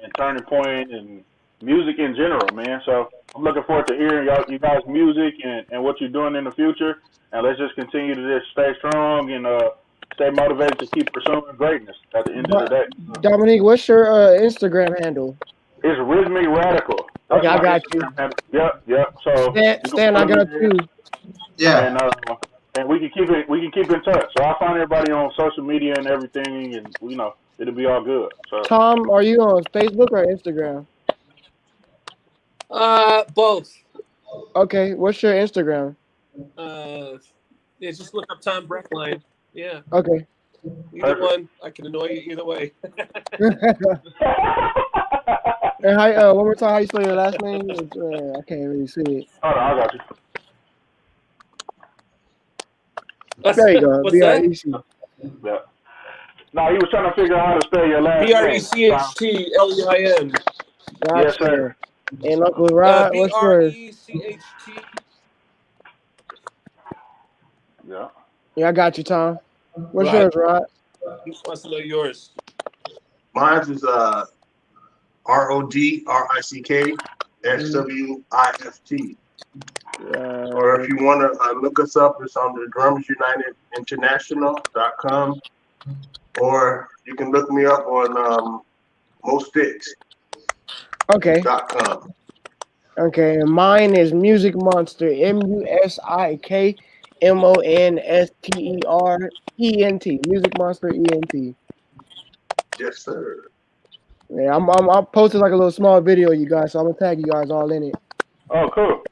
[SPEAKER 1] and Turning Point and music in general, man. So I'm looking forward to hearing you guys' music and what you're doing in the future. And let's just continue to just stay strong and stay motivated to keep pursuing greatness at the end of the day.
[SPEAKER 2] Dominique, what's your Instagram handle?
[SPEAKER 1] It's Rhythmic Radical.
[SPEAKER 2] Okay, I got you.
[SPEAKER 1] Yep. So
[SPEAKER 2] Stan, I got you.
[SPEAKER 5] Yeah.
[SPEAKER 1] And we can keep in touch. So I'll find everybody on social media and everything, and it'll be all good. So
[SPEAKER 2] Tom, are you on Facebook or Instagram?
[SPEAKER 4] Both.
[SPEAKER 2] Okay, what's your Instagram?
[SPEAKER 4] Just look up Tom BRECHTLEIN. Yeah.
[SPEAKER 2] Okay.
[SPEAKER 4] Either one, I can annoy you either way.
[SPEAKER 2] And one more time, how you spell your last name? I can't really see it.
[SPEAKER 1] Hold on, I got you.
[SPEAKER 2] There you go.
[SPEAKER 4] What's that?
[SPEAKER 1] Yeah. No, he was trying to figure out how to spell your last name.
[SPEAKER 4] BRECHTLEIN.
[SPEAKER 2] Gotcha.
[SPEAKER 1] Yes, sir.
[SPEAKER 2] And Uncle Rod, what's yours?
[SPEAKER 4] BRECHT.
[SPEAKER 1] Yeah.
[SPEAKER 2] Yeah, I got you, Tom. What's yours, Rod?
[SPEAKER 4] He wants to know yours.
[SPEAKER 3] Mine is RODRICK SWIFT. Or if you want to look us up, it's on the drumsunitedinternational.com, or you can look me up on mosticks.com.
[SPEAKER 2] Okay, and mine is Music Monster, MUSIKMONSTERENT, Music Monster ENT.
[SPEAKER 3] Yes, sir.
[SPEAKER 2] Yeah, I'm posting like a little small video, you guys, so I'm gonna tag you guys all in it.
[SPEAKER 1] Oh, cool.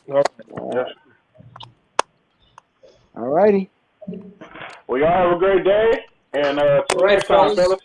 [SPEAKER 2] Yes. All righty.
[SPEAKER 1] Well, y'all have a great day, and till next time, fellas.